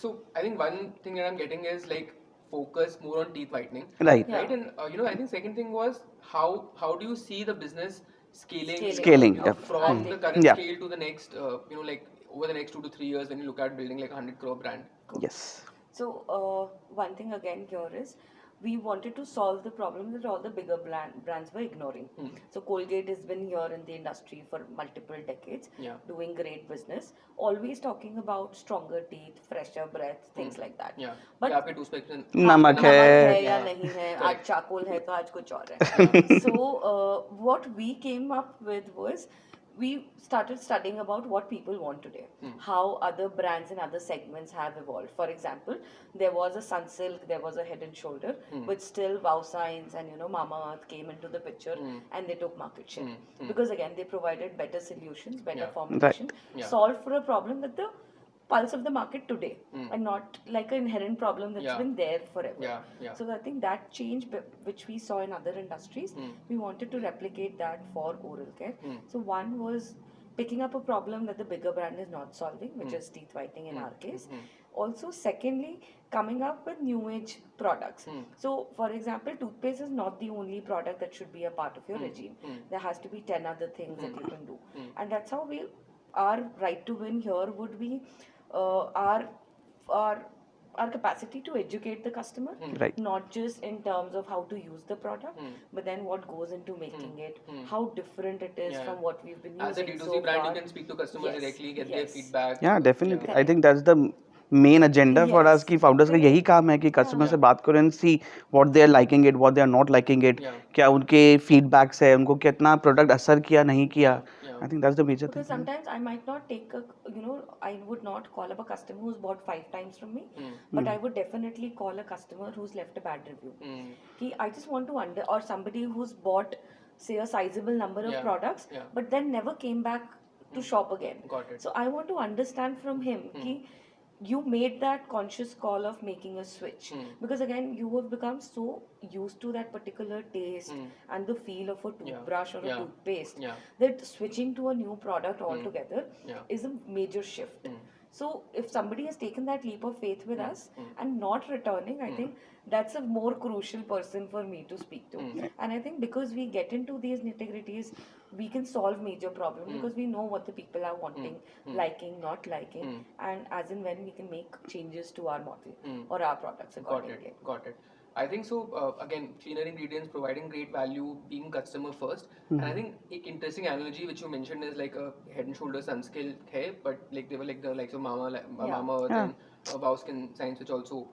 so I think one thing that I'm getting is like focus more on teeth whitening, Right. right? And I think second thing was how do you see the business scaling Scaling, yeah. from the current Yeah. scale to the next like over the next 2 to 3 years when you look at building like 100 crore brand. Yes. So one thing again here is we wanted to solve the problem that all the bigger brands were ignoring. So Colgate has been here in the industry for multiple decades, doing great business, always talking about stronger teeth, fresher breath, things like that. Yeah. But यहाँ पे toothpaste में नमक है या नहीं है, आज चाकोल है तो आज कुछ और है. So what we came up with was we started studying about what people want today, how other brands and other segments have evolved. For example, there was a Sunsilk, there was a Head and Shoulder, but still Wow Science and Mamaearth came into the picture and they took market share because again they provided better solutions, better formulation, solved for a problem that the pulse of the market today and not like an inherent problem that's been there forever. So I think that change which we saw in other industries, we wanted to replicate that for oral care. So one was picking up a problem that the bigger brand is not solving, which is teeth whitening in our case. Also, secondly, coming up with new age products. So for example, toothpaste is not the only product that should be a part of your regime. There has to be 10 other things that you can do, and that's how our right to win here would be our capacity to educate the customer, Right. not just in terms of how to use the product, but then what goes into making it, how different it is from what we've been as a using D2C so brand, far. you can speak to customers Yes, directly, get their yes. feedback. Yeah, definitely. I think that's the main agenda for us कि founders का यही काम है कि customer से बात करें and see what they are liking it, what they are not liking it, क्या उनके फीडबैक्स है, उनको कितना प्रोडक्ट असर किया नहीं किया. I think that's the major Because sometimes I might not take I would not call up a customer who's bought 5 times from me, but I would definitely call a customer who's left a bad review. I just want to or somebody who's bought say a sizable number of products, but then never came back to shop again. Got it. So I want to understand from him कि you made that conscious call of making a switch because again you have become so used to that particular taste and the feel of a toothbrush or a toothpaste that switching to a new product altogether is a major shift. So if somebody has taken that leap of faith with us and not returning, I think that's a more crucial person for me to speak to. And I think because we get into these nitty-gritties, we can solve major problems because we know what the people are wanting, liking, not liking, and as and when we can make changes to our model or our products accordingly. Got it. I think so. Again, cleaner ingredients, providing great value, being customer first. And I think an interesting analogy which you mentioned is like a Head and Shoulders Sunsilk hai, but like they were like the likes of Mamaearth and Wow Science, which also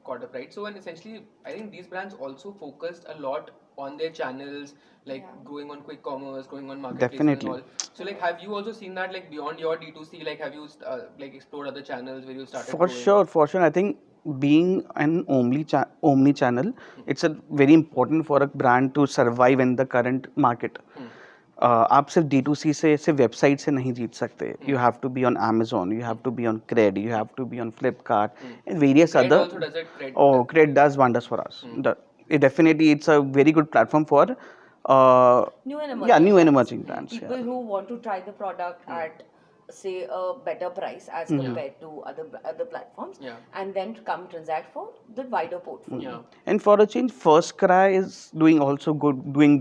caught up, right? So and essentially, I think these brands also focused a lot on their channels, like growing on quick commerce, growing on marketplaces. Definitely. And all. So like, have you also seen that like beyond your D2C? Like, have you like explored other channels where you started? For sure. I think being an omni channel, it's a very important for a brand to survive in the current market. आप सिर्फ D2C से सिर्फ website से नहीं जीत सकते. You have to be on Amazon, you have to be on Cred, you have to be on Flipkart and various Cred other. also does it. Cred Oh, Cred does wonders for us. It definitely, it's a very good platform for New and emerging yeah, new and brands. emerging brands. People Yeah. who want to try the product at say a better price as compared to other platforms, and then come transact for the wider portfolio. And for a change, First Cry is doing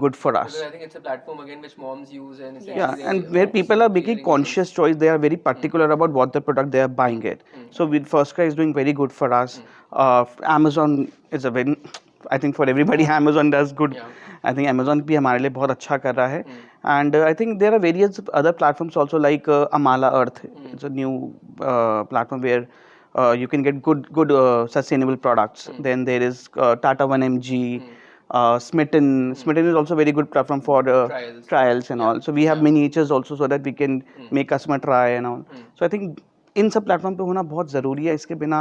good for us. Because I think it's a platform again which moms use, and Yeah, and where people are making conscious choice, they are very particular about what the product they are buying it. So with First Cry is doing very good for us. Amazon is a very, I think for everybody, Amazon does good. I think Amazon भी हमारे लिए बहुत अच्छा कर रहा है. And I think there are various other platforms also like Amala Earth. It's a new platform where you can get good sustainable products. Then there is Tata 1mg. Smitten is also a very good platform for trials and all. So we have miniatures also so that we can make customer try and all. So I think इन सब platform पे होना बहुत ज़रूरी है. इसके बिना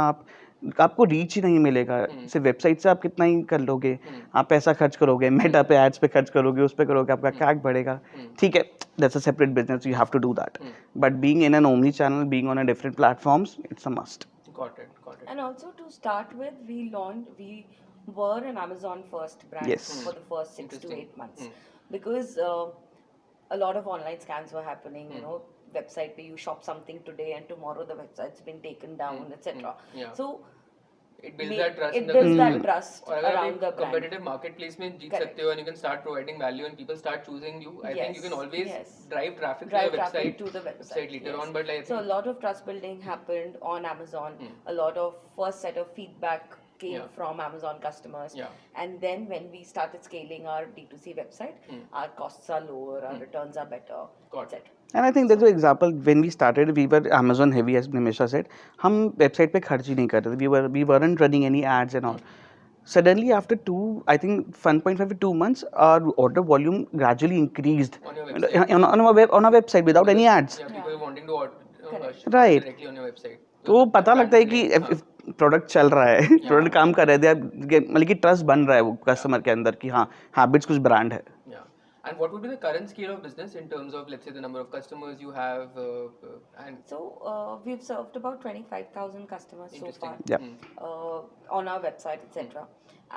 आपको reach ही नहीं मिलेगा. सिर्फ वेबसाइट से आप कितना ही कर लोगे, आप पैसा खर्च करोगे, मेटा पे एड्स पे खर्च करोगे, उस पे करोगे, आपका कैक बढ़ेगा. ठीक है, that's a separate business, you have to do that. But being in an omni channel, being on a different platforms, it's a must. Got it. And also to start with, we were an Amazon first brand Yes. for the first 6 to 8 months because a lot of online scams were happening. You know, website where you shop something today and tomorrow the website's been taken down, etc. So it builds that trust. It builds that trust और अगर around आप the brand. competitive marketplace में जीत सकते हो and you can start providing value and people start choosing you, I think you can always drive traffic to the website later on. But like, so a lot of trust building happened on Amazon. A lot of first set of feedback came from Amazon customers, and then when we started scaling our D2C website, our costs are lower, our returns are better, etc. And I think there's an example when we started, we were Amazon heavy, as Nimisha said. हम website पे खर्च ही नहीं कर रहे थे. We weren't running any ads and all. Suddenly, after 1.5 to 2 months, our order volume gradually increased on your website. on our website without any ads. Yeah, people wanting to order Right. directly on your website. तो पता लगता है कि product चल रहा है, product काम कर रहे थे, मतलब कि ट्रस्ट बन रहा है वो कस्टमर के अंदर कि हाँ, हैबिट्स कुछ ब्रांड है. And what would be the current scale of business in terms of, let's say, the number of customers you have? And so we've served about 25,000 customers so far on our website, etc.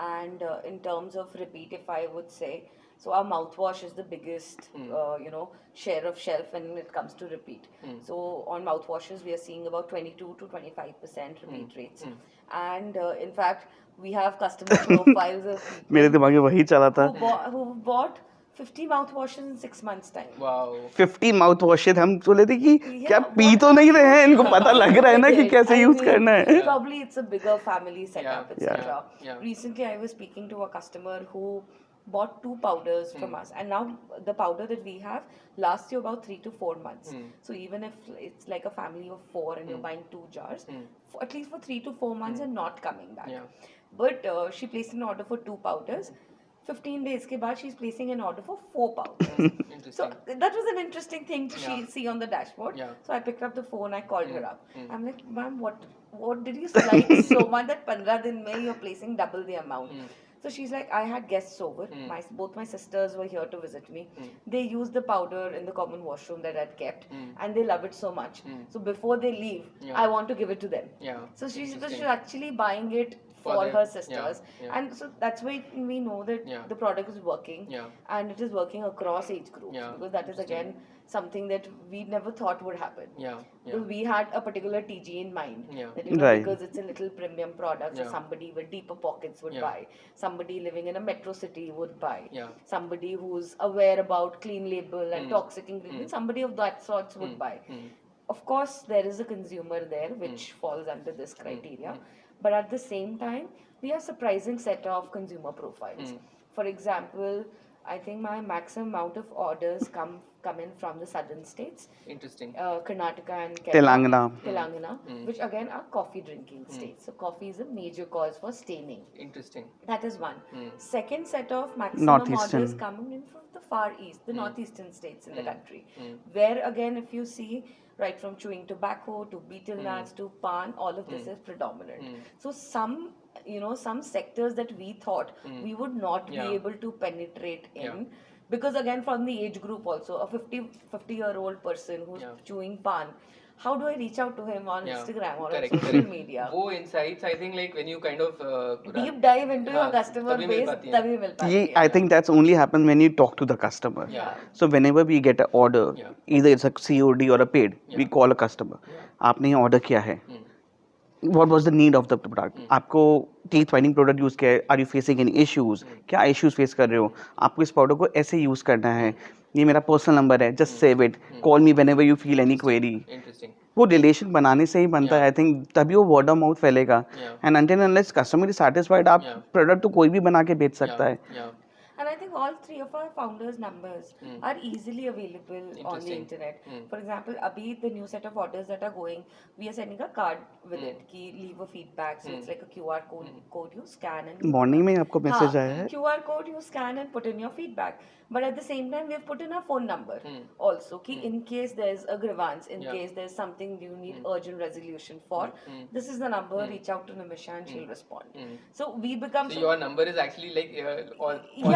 And in terms of repeat, if I would say, so our mouthwash is the biggest, share of shelf when it comes to repeat. So on mouthwashes, we are seeing about 22 to 25% repeat rates. And in fact, we have customer profiles of people मेरे दिमाग में वही चला था. who bought 50 mouthwashes in 6 months time. Wow. 50 माउथवॉशेस. हम बोले थे कि क्या पी तो नहीं रहे हैं, इनको पता लग रहा है ना कि कैसे यूज करना है. Probably it's a bigger family setup, etc. Yeah. Recently, I was speaking to a customer who bought 2 powders from us, and now the powder that we have lasts you about 3 to 4 months. So even if it's like a family of 4 and you're buying 2 jars, at least for 3 to 4 months and not coming back. But she placed an order for 2 powders. 15 days ke baad she's placing an order for 4 powders. So that was an interesting thing to see on the dashboard. So I picked up the phone, I called her up. I'm like, ma'am, what did you like so much that 15 din mein you're placing double the amount? So she's like, I had guests over. Both my sisters were here to visit me. They used the powder in the common washroom that I'd kept, and they love it so much. So before they leave, I want to give it to them. So she's actually buying it for her sisters, and so that's why we know that the product is working, and it is working across age groups, because that is again something that we never thought would happen. Because we had a particular TG in mind, that because it's a little premium product, so somebody with deeper pockets would buy, somebody living in a metro city would buy, somebody who's aware about clean label and toxic ingredients, somebody of that sorts would buy. Of course, there is a consumer there which falls under this criteria, but at the same time, we have surprising set of consumer profiles. For example, I think my maximum amount of orders come in from the southern states. Interesting. Karnataka and Telangana. Which again are coffee drinking states. So coffee is a major cause for staining. Interesting. That is one. Second set of maximum orders coming in from the far east, the northeastern states in the country, where again, if you see, right from chewing tobacco to betel nuts to pan, all of this is predominant. So some sectors that we thought we would not be able to penetrate in, Because again, from the age group also, a 50-year-old person who's chewing pan, how do I reach out to him on Instagram or on social media? वो insights, I think, like when you kind of deep dive into your customer base, तभी मिल पाती है. I think that's only happens when you talk to the customer. So whenever we get an order, either it's a COD or a paid, we call a customer. आपने ये order किया है. What was the need of the product? आपको teeth whitening product use किया है. Are you facing any issues? क्या issues face कर रहे हो? आपको इस product को ऐसे use करना है. ये मेरा पर्सनल नंबर है, just save it, call me whenever you feel any query. वो रिलेशन बनाने से ही बनता है. आई थिंक तभी वो वर्ड ऑफ माउथ फैलेगा. And until unless customer is satisfied, आप प्रोडक्ट तो कोई भी बना के बेच सकता है. And I think all three of our founders' numbers are easily available on the internet. For example, abhi the new set of orders that are going, we are sending a card with it कि leave a feedback. So it's like a QR code you scan and. Morning में आपको message आया है. QR code you scan and put in your feedback. But at the same time, we have put in our phone number also. Ki in case there's a grievance, in case there's something you need urgent resolution for, this is the number. Reach out to Nimisha and she'll respond. So we become. So your number is actually like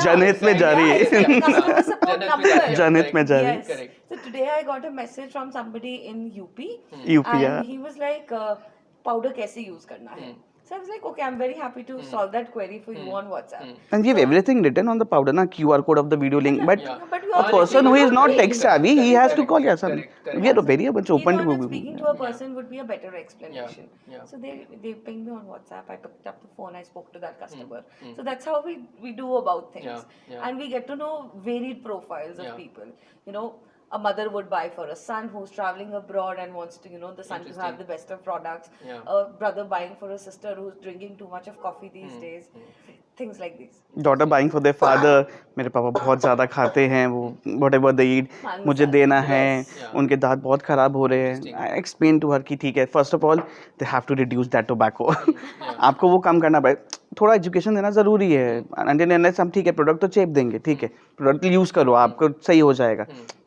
जनहित में जा रही है. Customer support number. जनहित में जा रही है. Correct. So today I got a message from somebody in UP. And he was like, powder कैसे use करना है? So I was like, okay, I'm very happy to solve that query for you on WhatsApp. And we have everything written on the powder, na QR code of the video link. But a person who is not tech savvy, he has to call. Yes, we are very much open to. Speaking to a person would be a better explanation. So they pinged me on WhatsApp. I picked up the phone. I spoke to that customer. So that's how we do about things, and we get to know varied profiles of people. You know. A mother would buy for a son who's traveling abroad and wants to, the son to have the best of products. A brother buying for a sister who's drinking too much of coffee these days. Things like these. Daughter buying for their father. मेरे पापा बहुत ज़्यादा खाते हैं वो. Whatever they eat, मुझे देना है. उनके दांत बहुत खराब हो रहे हैं. I explain to her कि ठीक है. First of all, they have to reduce that tobacco. आपको वो कम करना पड़ेगा. थोड़ा एजुकेशन देना ज़रूरी है. Until unless हम ठीक है प्रोडक्ट तो चेप देंगे. ठीक है प्रोडक्ट यूज़ करो आपको सही हो जाएगा.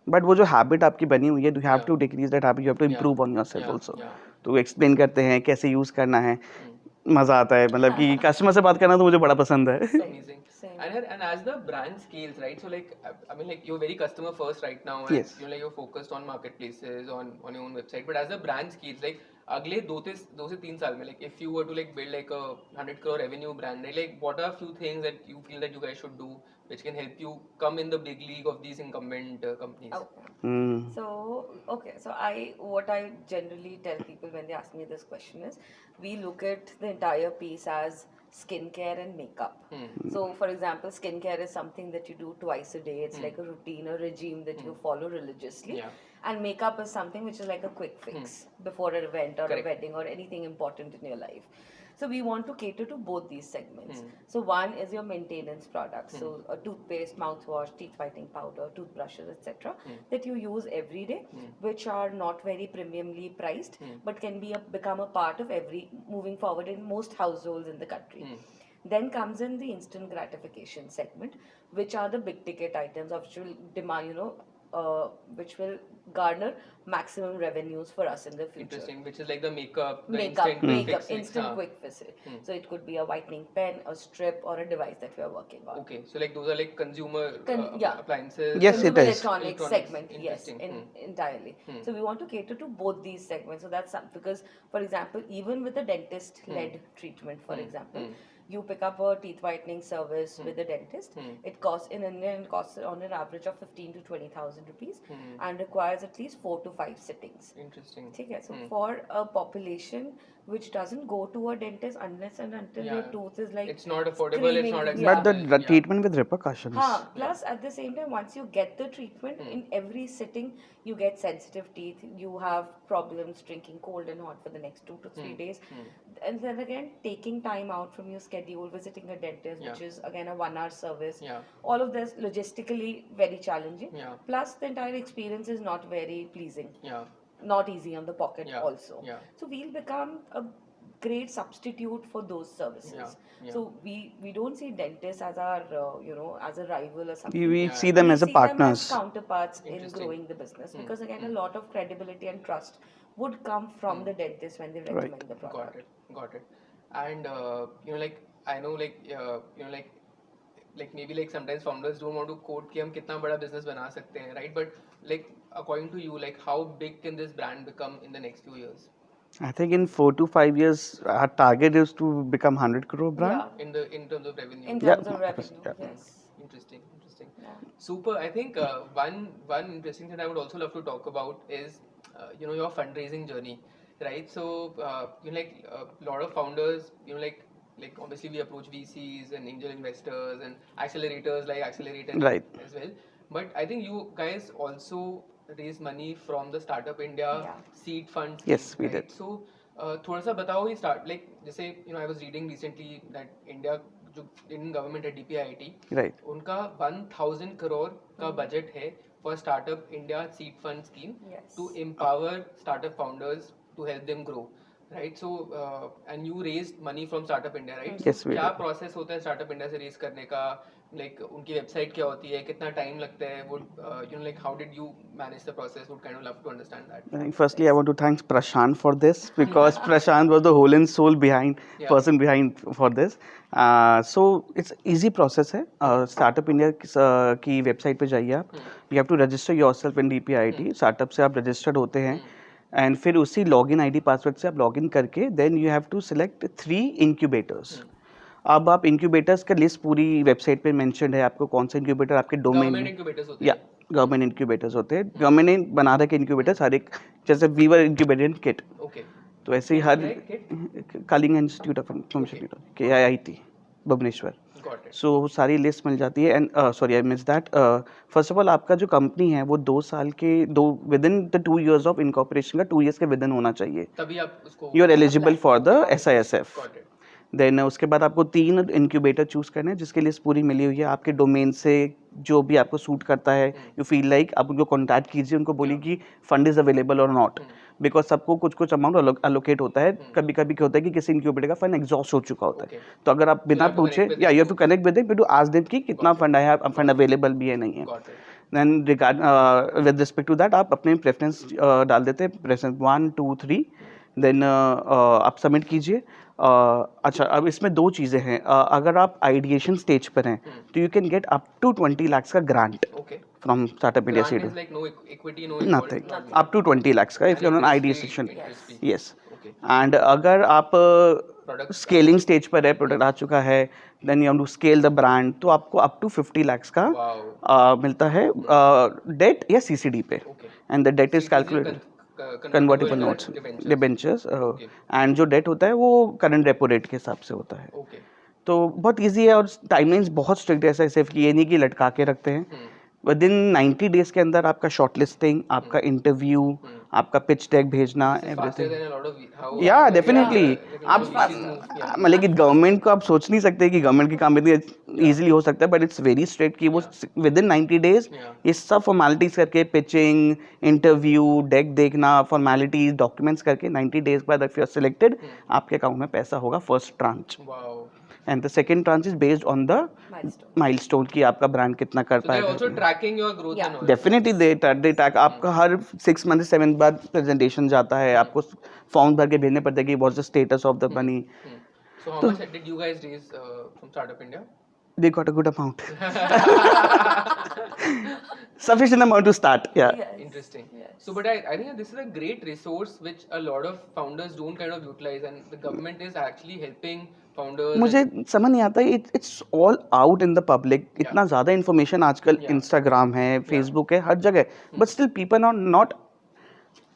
बट वो जो हैबिट आपकी बनी हुई है, you have to decrease that habit, you have to improve on yourself also. तो एक्सप्लेन करते हैं कैसे यूज करना है. मजा आता है. मतलब कि कस्टमर से बात करना तो मुझे बड़ा पसंद है. And as the brand scales, right? So like, I mean, like you're very customer first right now, and yes. You're focused on marketplaces, on your own website. But as the brand scales, like अगले 2 से 3 साल में, like if you were to like build like a 100 crore revenue brand, like what are few things that you feel that you guys should do which can help you come in the big league of these incumbent companies? Okay. So what I generally tell people when they ask me this question is, we look at the entire piece as skincare and makeup. So for example, skincare is something that you do twice a day. It's like a routine, a regime that you follow religiously. And makeup is something which is like a quick fix before an event or a wedding or anything important in your life. So we want to cater to both these segments. So one is your maintenance products. So a toothpaste, mouthwash, teeth whitening powder, toothbrushes, etc. that you use every day, which are not very premiumly priced, but can become a part of moving forward in most households in the country. Then comes in the instant gratification segment, which are the big ticket items of which will demand, which will garner maximum revenues for us in the future. Interesting, which is like the makeup, instant quick fix. So it could be a whitening pen, a strip, or a device that we are working on. Okay, so like those are like consumer appliances. Yes, it is. Electronics segment, yes, entirely. So we want to cater to both these segments. So that's because, for example, even with a dentist-led treatment, for example, you pick up a teeth whitening service with a dentist. It costs in India on an average of 15 to 20,000 rupees and requires at least 4 to 5 sittings. Interesting. Okay, so for a population which doesn't go to a dentist unless and until your tooth is like it's not affordable, it's not accessible. But the treatment with repercussions. Plus at the same time, once you get the treatment, in every sitting you get sensitive teeth, you have problems drinking cold and hot for the next 2 to 3 days, and then again taking time out from your schedule, visiting a dentist, which is again a 1-hour service. All of this logistically very challenging. Plus the entire experience is not very pleasing. Not easy on the pocket also. So we'll become a great substitute for those services. So we don't see dentists as our as a rival or something. We see them as a partners, as counterparts in growing the business, because again a lot of credibility and trust would come from the dentist when they recommend the product. Got it. And like I know, like like like maybe like sometimes founders don't want to quote कि हम कितना बड़ा business बना सकते हैं, right? But like according to you, like how big can this brand become in the next few years? I think in 4 to 5 years, our target is to become 100 crore brand. Yeah. In terms of revenue. In terms of revenue, yeah. yes. Interesting. Yeah. Super. I think one interesting thing I would also love to talk about is your fundraising journey, right? So like a lot of founders, like obviously we approach VCs and angel investors and accelerators like Accelerate Right. as well. But I think you guys also raise money from the Startup India seed fund. Yes, we right? did. So थोड़ा सा बताओ ही start like जैसे I was reading recently that India जो Indian government है DPIIT Right. उनका 1000 करोड़ का budget है for Startup India seed fund scheme to empower startup founders to help them grow, right? So and you raised money from Startup India, right? Yes, we क्या did. process होता है Startup India से raise करने का, like उनकी website क्या होती है, कितना time लगता है, would like how did you manage the process? Would kind of love to understand that. I think firstly I want to thank Prashant for this because Prashant was the whole and soul person behind for this. So it's easy process है. Startup India की website पे जाइए आप. You have to register yourself in DPIIT. Startup से आप registered होते हैं. And फिर उसी login ID password से आप login करके then you have to select 3 incubators. अब आप incubators का list पूरी website पे mentioned है आपको कौन सा incubator आपके domain Government incubators होते हैं. गवर्नमेंट इंक्यूबेटर्स होते हैं. गवर्नमेंट ने बना रखे इंक्यूबेटर्स हर एक, जैसे वीवर इंक्यूबेटर इन किट. Okay. तो ऐसे ही हर Kalinga institute of information KIIT Bhubaneswar. Got it. So सारी लिस्ट मिल जाती है. And sorry I miss that. First of all आपका जो कंपनी है वो 2 साल के within the 2 years of incorporation का 2 years के विद इन होना चाहिए. तभी आप उसको you are eligible for the SISF. Got it. Then उसके बाद आपको 3 इंक्यूबेटर चूज करना है जिसकी लिस्ट पूरी मिली हुई है आपके डोमेन से, जो भी आपको सूट करता है. यू फील लाइक आप उनको कॉन्टैक्ट कीजिए, उनको बोलिए कि फंड इज अवेलेबल और नॉट, बिकॉज सबको कुछ कुछ अमाउंट अलोकेट होता है. कभी कभी क्या होता है कि किसी इंक्यूबेटर का फंड एग्जॉस्ट हो चुका होता है. तो अगर आप बिना पूछे या you have to connect with them to ask them कि कितना फंड आया, फंड अवेलेबल भी है नहीं है. Then regard with respect to that आप अपने प्रेफरेंस डाल देते हैं, प्रेफरेंस 1 2 3. देन आप सबमिट कीजिए. अच्छा, अब इसमें 2 चीज़ें हैं. अगर आप आइडिएशन स्टेज पर हैं तो you can get up to 20 lakhs का grant from startup India seed. like no equity, no nothing, up to 20 lakhs का if you are on ideation. Yes. And अगर आप स्केलिंग स्टेज पर है, प्रोडक्ट आ चुका है, then you have to scale the brand, तो आपको अप टू 50 lakhs का मिलता है डेट या CCD पे. And the debt is calculated convertible notes, debentures. And जो डेट होता है वो करंट रेपो रेट के हिसाब से होता है. तो बहुत इजी है और टाइमलाइंस बहुत स्ट्रिक्ट है. ऐसा सिर्फ ये नहीं कि लटका के रखते हैं. विद इन 90 days के अंदर आपका शॉर्ट लिस्टिंग, आपका इंटरव्यू, आपका पिच डेक भेजना, एवरीथिंग. या डेफिनेटली. आप मतलब कि गवर्नमेंट को आप सोच नहीं सकते कि गवर्नमेंट के काम इतनी ईजिली हो सकता है, बट इट्स वेरी स्ट्रिक्ट कि वो विद इन 90 days ये सब फॉर्मेलिटीज करके, पिचिंग, इंटरव्यू, डेक देखना, फॉर्मेलिटीज, डॉक्यूमेंट्स करके 90 days बाद इफ यू आर सिलेक्टेड आपके अकाउंट में पैसा होगा first tranche. And the second tranche is based on the milestone कि आपका ब्रांड कितना कर पाएगा. So they also tracking your growth and all. Definitely they track. आपका हर 6 months 7 बाद presentation जाता है, आपको फॉर्म भर के भेजने पड़ते हैं कि what's the status of the money. So how much did you guys raise from Startup India? They got a good amount. Sufficient amount to start. Yeah. Interesting. So but I think this is a great resource which a lot of founders don't kind of utilize, and the government is actually helping founders. मुझे समझ नहीं आता, it's all out in the public. इतना ज़्यादा information आजकल Instagram है, Facebook है, हर जगह, but still people are not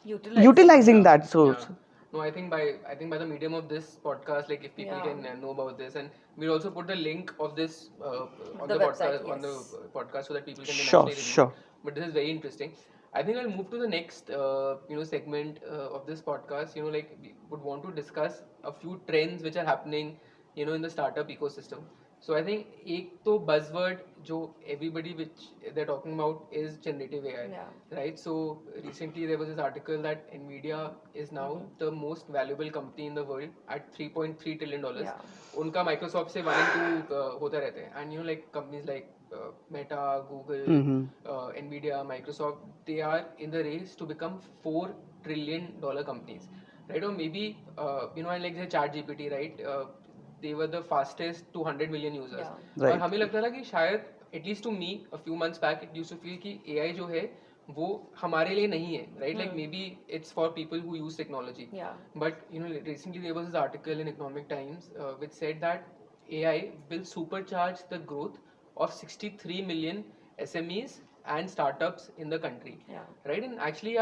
utilizing that source. No, I think by the medium of this podcast, like if people can know about this, and we'll also put the link of this on the website, podcast, on the podcast, so that people can Sure, actually review. sure. But this is very interesting. I think I'll move to the next segment of this podcast. Like we would want to discuss a few trends which are happening in the startup ecosystem. So I think एक तो buzzword जो everybody which they're talking about is generative AI, right? So recently there was this article that Nvidia is now the most valuable company in the world at $3.3 trillion. उनका Microsoft से 1 and 2 होता रहता है, and like companies like Meta, Google, Nvidia, Microsoft, they are in the race to become $4 trillion companies, right? Or maybe and like say ChatGPT, right? they were the fastest to 100 million users. Yeah. और हमें लगता था कि शायद at least to me a few months back it used to feel कि AI जो है वो हमारे लिए नहीं है, right? Like maybe it's for people who use technology. Yeah. But you know, recently there was this article in Economic Times which said that AI will supercharge the growth of 63 million SMEs and startups in the country. Yeah. Right? And actually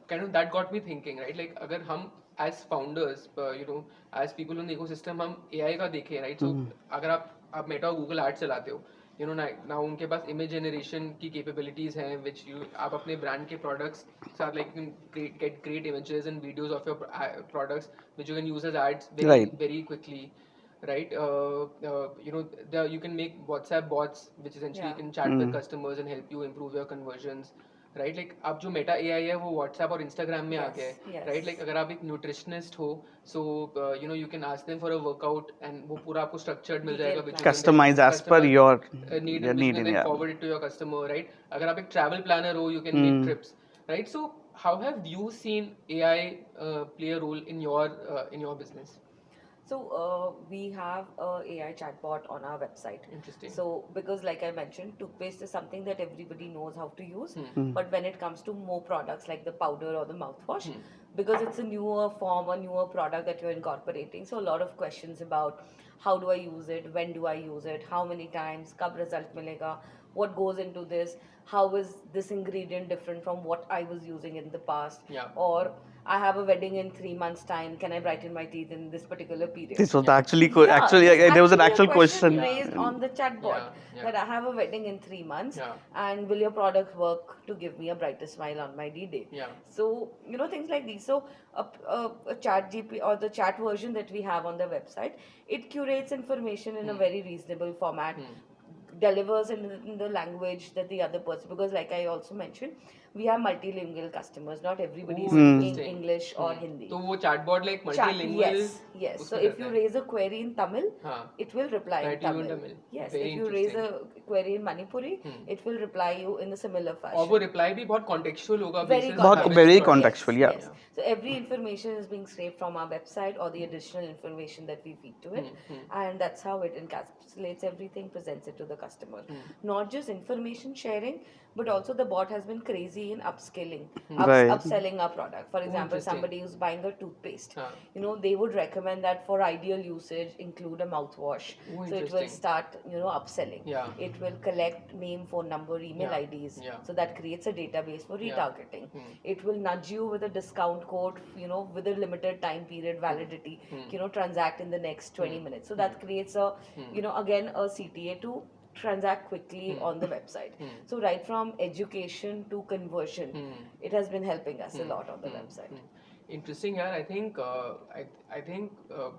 kind of that got me thinking, right? Like अगर हम as founders, you know, as people in the ecosystem हम AI का देखें, right? So अगर आप Meta और Google Ads चलाते हो, you know, now उनके पास image generation की capabilities हैं, which आप अपने brand के products साथ like you can get great images and videos of your products which you can use as ads very quickly. Right, you know, you can make WhatsApp bots, which essentially you can chat with customers and help you improve your conversions. Right, like अब जो Meta AI है वो WhatsApp और Instagram में आ गया है. Right, like अगर आप एक nutritionist हो, so you know you can ask them for a workout and वो पूरा आपको structured मिल जाएगा, which customize as per your need and which you can then forward it to your customer. Right, अगर आप एक travel planner हो, you can make trips. Right, so how have you seen AI play a role in your business? So we have a AI chatbot on our website. Interesting. So because like I mentioned, toothpaste is something that everybody knows how to use. But when it comes to more products like the powder or the mouthwash, because it's a newer form, a newer product that you're incorporating, so a lot of questions about how do I use it, when do I use it, how many times, kab result milega, what goes into this, how is this ingredient different from what I was using in the past, or I have a wedding in 3 months time, can I brighten my teeth in this particular period? This was actually there was an actual question raised on the chatbot that I have a wedding in 3 months and will your product work to give me a brighter smile on my D-Day? So you know, things like these. So a chat GP or the chat version that we have on the website, it curates information in a very reasonable format, delivers in the language that the other person, because like I also mentioned, we have multilingual customers, not everybody is speaking English or Hindi. So वो chatbot like multilingual? Yes. So if you raise a query in Tamil, it will reply in Tamil. Yes. Very if you raise a query in Manipuri, it will reply you in a similar fashion. और वो reply भी बहुत contextual होगा. Very contextual, yes. So every information is being scraped from our website or the additional information that we feed to it, and that's how it encapsulates everything, presents it to the customer. Not just information sharing, but also the bot has been crazy in upscaling, upselling our product. For example, somebody who's buying a toothpaste, you know, they would recommend that for ideal usage include a mouthwash. So it will start, you know, upselling. It will collect name, phone number, email IDs. So that creates a database for retargeting. It will nudge you with a discount code, you know, with a limited time period validity, you know, transact in the next 20 minutes. So that creates a, you know, again a CTA to transact quickly on the website. So right from education to conversion, it has been helping us a lot on the website. Interesting, yeah. I think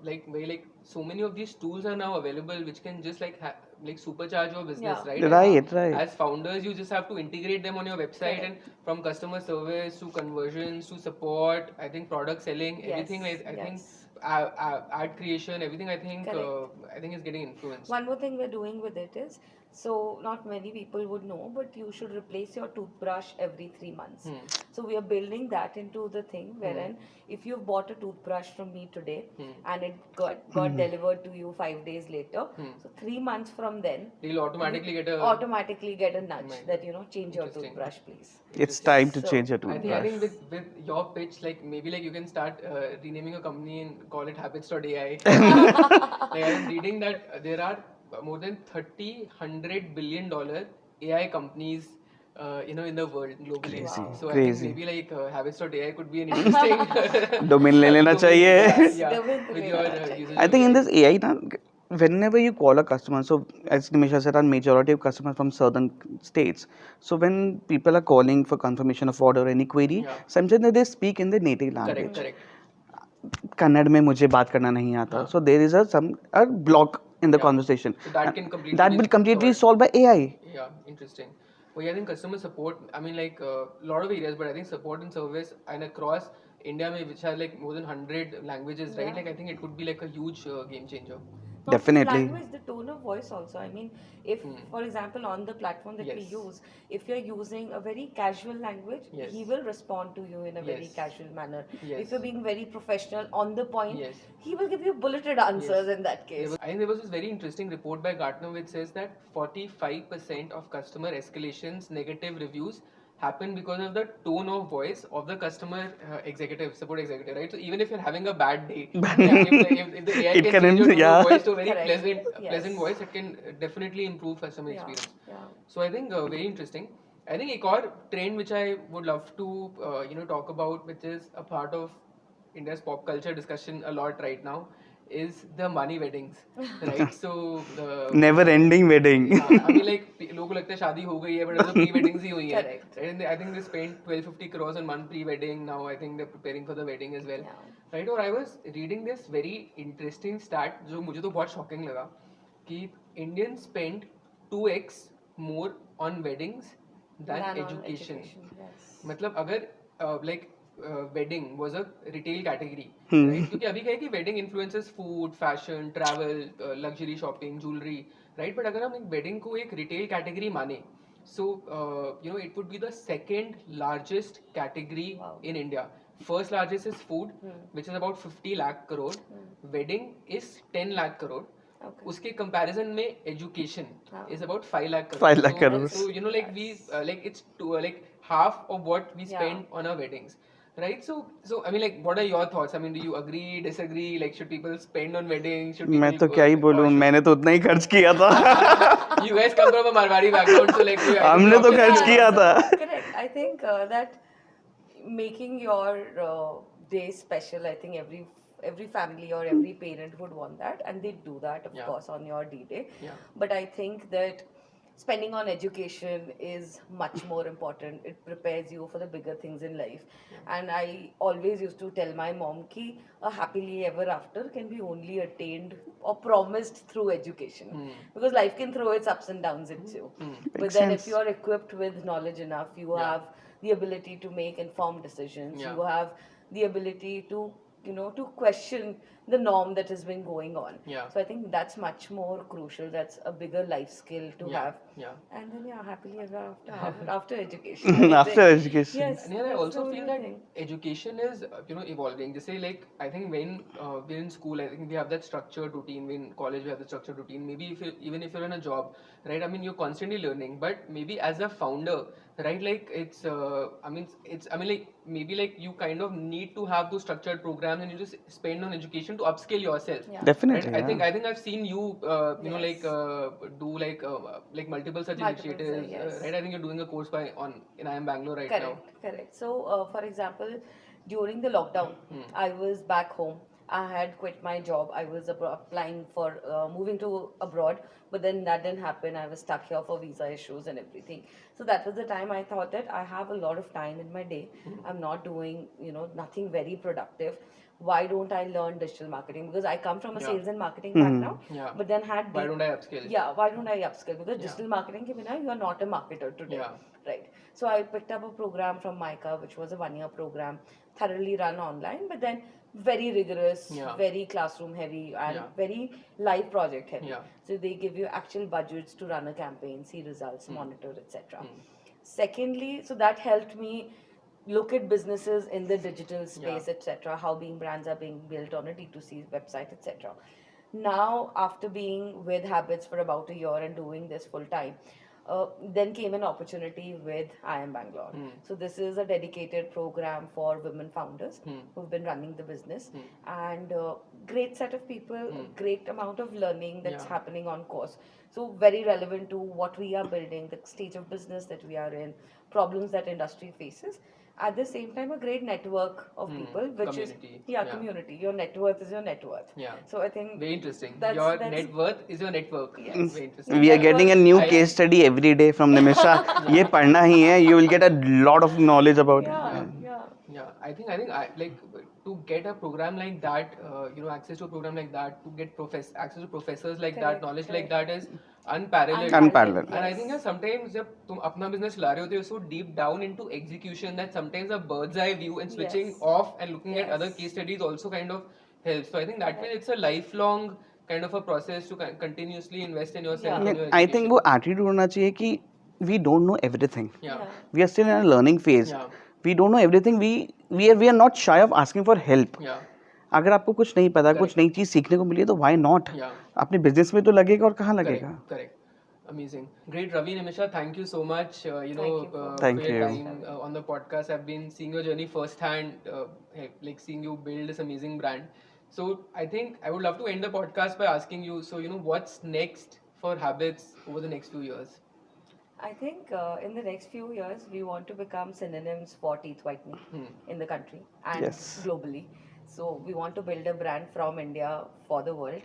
like so many of these tools are now available which can just like supercharge your business, right? Right. As founders, you just have to integrate them on your website, and from customer service to conversions to support, I think product selling, everything. I think ad creation, everything. I think is getting influenced. One more thing we're doing with it is, so not many people would know, but you should replace your toothbrush every 3 months. So we are building that into the thing wherein if you've bought a toothbrush from me today and it got delivered to you 5 days later, so 3 months from then you'll automatically get a nudge that, you know, change your toothbrush, please. It's time to change your toothbrush. I think with your pitch, like maybe like you can start renaming a company and call it Habits.ai. Like I'm reading that there are more than $100 billion AI companies, you know, in the world globally. So I think maybe like Habits.ai could be an interesting domain ले लेना चाहिए. With your users. I think in this AI now, whenever you call a customer, so as Nimisha said, our majority of customers from southern states. So when people are calling for confirmation of order or any query, sometimes they speak in their native language. Correct. Kannada में मुझे बात करना नहीं आता. So there is a block in the conversation. So that will completely solved by AI. Yeah, interesting. Well, yeah, I think customer support, I mean like a lot of areas, but I think support and service and across India, which has like more than 100 languages, right? Like I think it could be like a huge game changer. Not just Definitely. language, the tone of voice also. I mean, if, for example, on the platform that we Yes. use, if you're using a very casual language, Yes. he will respond to you in a very Yes. casual manner. Yes. If you're being very professional, on the point, Yes. he will give you bulleted answers in that case. I think there was this very interesting report by Gartner which says that 45% of customer escalations, negative reviews happen because of the tone of voice of the customer executive, support executive, right? So even if you're having a bad day, if the AI It can can change your tone yeah. of voice to a very Correct. pleasant Yes. voice, it can definitely improve customer Yeah, experience. yeah. So I think very interesting. I think एक और trend which I would love to talk about, which is a part of India's pop culture discussion a lot right now, is the money weddings, right? So Never ending wedding. I mean like लोगों को लगता है शादी हो गई है, but अभी pre weddings ही हुई हैं. Correct. And I think they spent 12-50 crores on one pre-wedding. Now I think they're preparing for the wedding as well, Yeah. right? और I was reading this very interesting stat जो मुझे तो बहुत shocking लगा कि Indians spend 2x more on weddings than Than on education. Yes. मतलब अगर like wedding was a retail category, Hmm. right? क्योंकि अभी क्या है कि wedding influences food, fashion, travel, luxury shopping, jewelry, right? But अगर हम एक wedding को एक retail category माने, so it would be the second largest category Wow. in India. First largest is food, which is about 50 lakh crore. Wedding is 10 lakh crore. Okay. उसके comparison में education हाँ. is about 5 lakh crore. 5 lakh So- crores. So like we like it's like half of what we Yeah. spend on our weddings, right? So I mean like what are your thoughts? I mean, do you agree, disagree? Like should people spend on weddings? Should मैं people तो क्या ही बोलूं, मैंने तो उतना ही खर्च किया था. You guys come from a Marwari background, so like हमने तो खर्च किया था. Correct. I think that making your day special, I think every family or every parent would want that, and they do that, of Yeah. course, on your D-Day. Yeah. But I think that spending on education is much more important. It prepares you for the bigger things in life. And I always used to tell my mom ki a happily ever after can be only attained or promised through education. Because life can throw its ups and downs at you. But Makes then sense. if you are equipped with knowledge enough, you have the ability to make informed decisions. Yeah. You have the ability to to question the norm that has been going on. Yeah. So I think that's much more crucial. That's a bigger life skill to have. Yeah. And then happily ever after education. I After think. education. Yes. And yeah, I that's also the feel only that thing. education is evolving. Just say like I think when we're in school, I think we have that structured routine. In college, we have the structured routine. Maybe even if you're in a job, right? I mean, you're constantly learning. But maybe as a founder, right? Like it's like maybe like you kind of need to have those structured programs, and you just spend on education to upskill yourself. Yeah. Definitely. Right? yeah. I think I've seen you Yes. do like multiple such Multiple, initiatives, yes. right? I think you're doing a course in IIM Bangalore right now. Correct. So, for example, during the lockdown, I was back home. I had quit my job. I was applying for moving to abroad, but then that didn't happen. I was stuck here for visa issues and everything. So that was the time I thought that I have a lot of time in my day. I'm not doing, nothing very productive. Why don't I learn digital marketing? Because I come from a Yeah. sales and marketing background, Yeah. but then had Why don't I upskill? yeah, why don't I upskill? Because digital marketing ke bina, you are not a marketer today. Yeah. Right. So I picked up a program from Mica, which was a 1-year program, thoroughly run online, but then very rigorous, Yeah. very classroom heavy, and Yeah. very live project heavy. Yeah. So they give you actual budgets to run a campaign, see results, monitor, etc. Secondly, so that helped me look at businesses in the digital space, etc., how brands are being built on a D2C website, etc. Now, after being with Habits for about a year and doing this full time, then came an opportunity with IIM Bangalore. So this is a dedicated program for women founders who've been running the business, and great set of people, great amount of learning that's happening on course. So very relevant to what we are building, the stage of business that we are in, problems that industry faces. At the same time, a great network of people, which Community. is community. Your net worth is your net worth. Yeah. So I think Very interesting. That's- Your that's- net worth is your network. Yes. Very interesting. We are getting a new case study every day from Nimisha. ये पढ़ना ही है. You will get a lot of knowledge about it. yeah. Yeah, I think I like to get a program like that, access to a program like that, to get access to professors like Correct, that, knowledge like correct. that is unparalleled. Unparalleled. And I think that sometimes जब तुम अपना business चला रहे होते हो, you're so deep down into execution that sometimes a bird's eye view and switching Yes. off and looking at Yes. other case studies also kind of helps. So I think that way it's a lifelong kind of a process to continuously invest in yourself Yeah. and your I think education. वो attitude होना चाहिए कि we don't know everything. Yeah. We are still in a learning phase. Yeah. We don't know everything. We are not shy of asking for help. Yeah. अगर आपको कुछ नहीं पता, कुछ नई चीज सीखने को मिली है तो why not? Yeah. अपने बिजनेस में तो लगेगा और कहाँ लगेगा? Correct. Amazing. Great, Ravi, Nimisha. Thank you so much. Thank for your you. time on the podcast. I've been seeing your journey firsthand, like seeing you build this amazing brand. So I think I would love to end the podcast by asking you. So what's next for Habits over the next few years? I think in the next few years, we want to become synonyms for teeth whitening in the country and Yes. globally. So we want to build a brand from India for the world.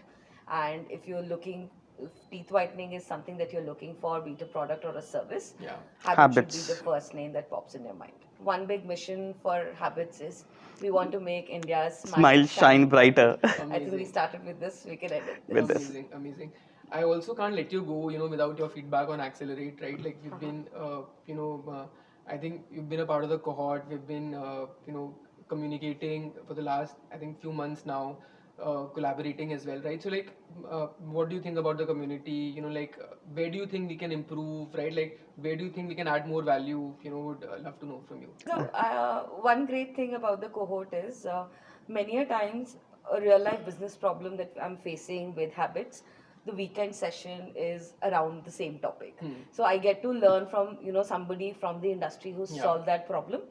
And if you're looking, if teeth whitening is something that you're looking for, be it a product or a service, Yeah. Habits should Habits. be the first name that pops in your mind. One big mission for Habits is we want to make India's Smile shine brighter. I think we Amazing. started with this, we can end it. With this. Amazing. I also can't let you go, without your feedback on Accelerate, right? Like we've been, I think you've been a part of the cohort. We've been, communicating for the last, I think, few months now, collaborating as well, right? So like, what do you think about the community? Where do you think we can improve, right? Like, where do you think we can add more value? Would love to know from you. So, one great thing about the cohort is many a times a real life business problem that I'm facing with Habits, the weekend session is around the same topic. So I get to learn from somebody from the industry who's Yeah. solved that problem.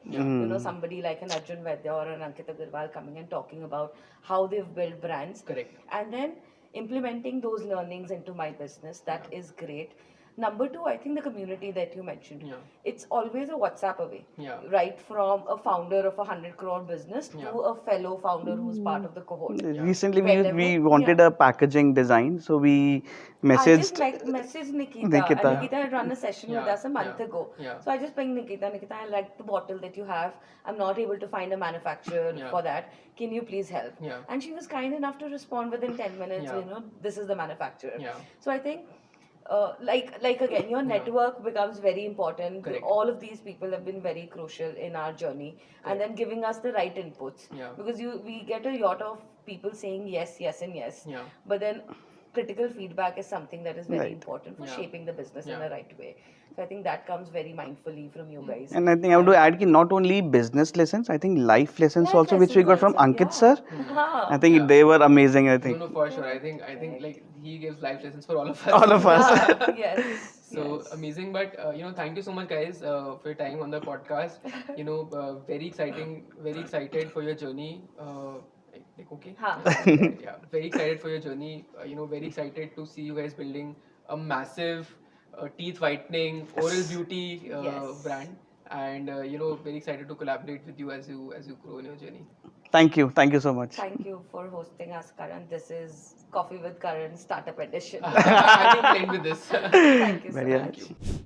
Somebody like an Arjun Vaidya or an Ankit Agarwal coming and talking about how they've built brands. Correct. And then implementing those learnings into my business. That is great. Number two, I think the community that you mentioned. Yeah. It's always a WhatsApp away. Yeah. Right from a founder of a 100 crore business Yeah. to a fellow founder who's part of the cohort. Recently, Whenever- we wanted yeah. a packaging design, so we I messaged. just messaged Nikita. Nikita. And Nikita had run a session with Yeah, us a month yeah, ago. yeah. So I just pinged Nikita. Nikita, I like the bottle that you have. I'm not able to find a manufacturer Yeah. for that. Can you please help? Yeah. And she was kind enough to respond within 10 minutes. Yeah. This is the manufacturer. Yeah. So I think. Like again, your network becomes very important. Correct. All of these people have been very crucial in our journey, and then giving us the right inputs. Yeah. Because we get a lot of people saying yes, yes, and yes. Yeah. But then critical feedback is something that is very Right. important for Yeah. shaping the business in Yeah. the right way. So I think that comes very mindfully from you guys. And I think I want to add कि not only business lessons, I think life lessons Life also, which we got from lessons Ankit also, sir. yeah. I think Yeah. they were amazing. I think No, for sure. I think like he gives life lessons for all of us. all of us. Yes. So yes. amazing, but thank you so much, guys, for your time on the podcast. Very exciting, very excited for your journey. Like okay, Huh. yeah, very excited for your journey. Very excited to see you guys building a massive teeth whitening, oral beauty Yes. brand, and very excited to collaborate with you as you grow in your journey. Thank you so much. Thank you for hosting us, Karan. This is Coffee with Karan Startup Edition. I've been playing with this. Thank you so Very much. much.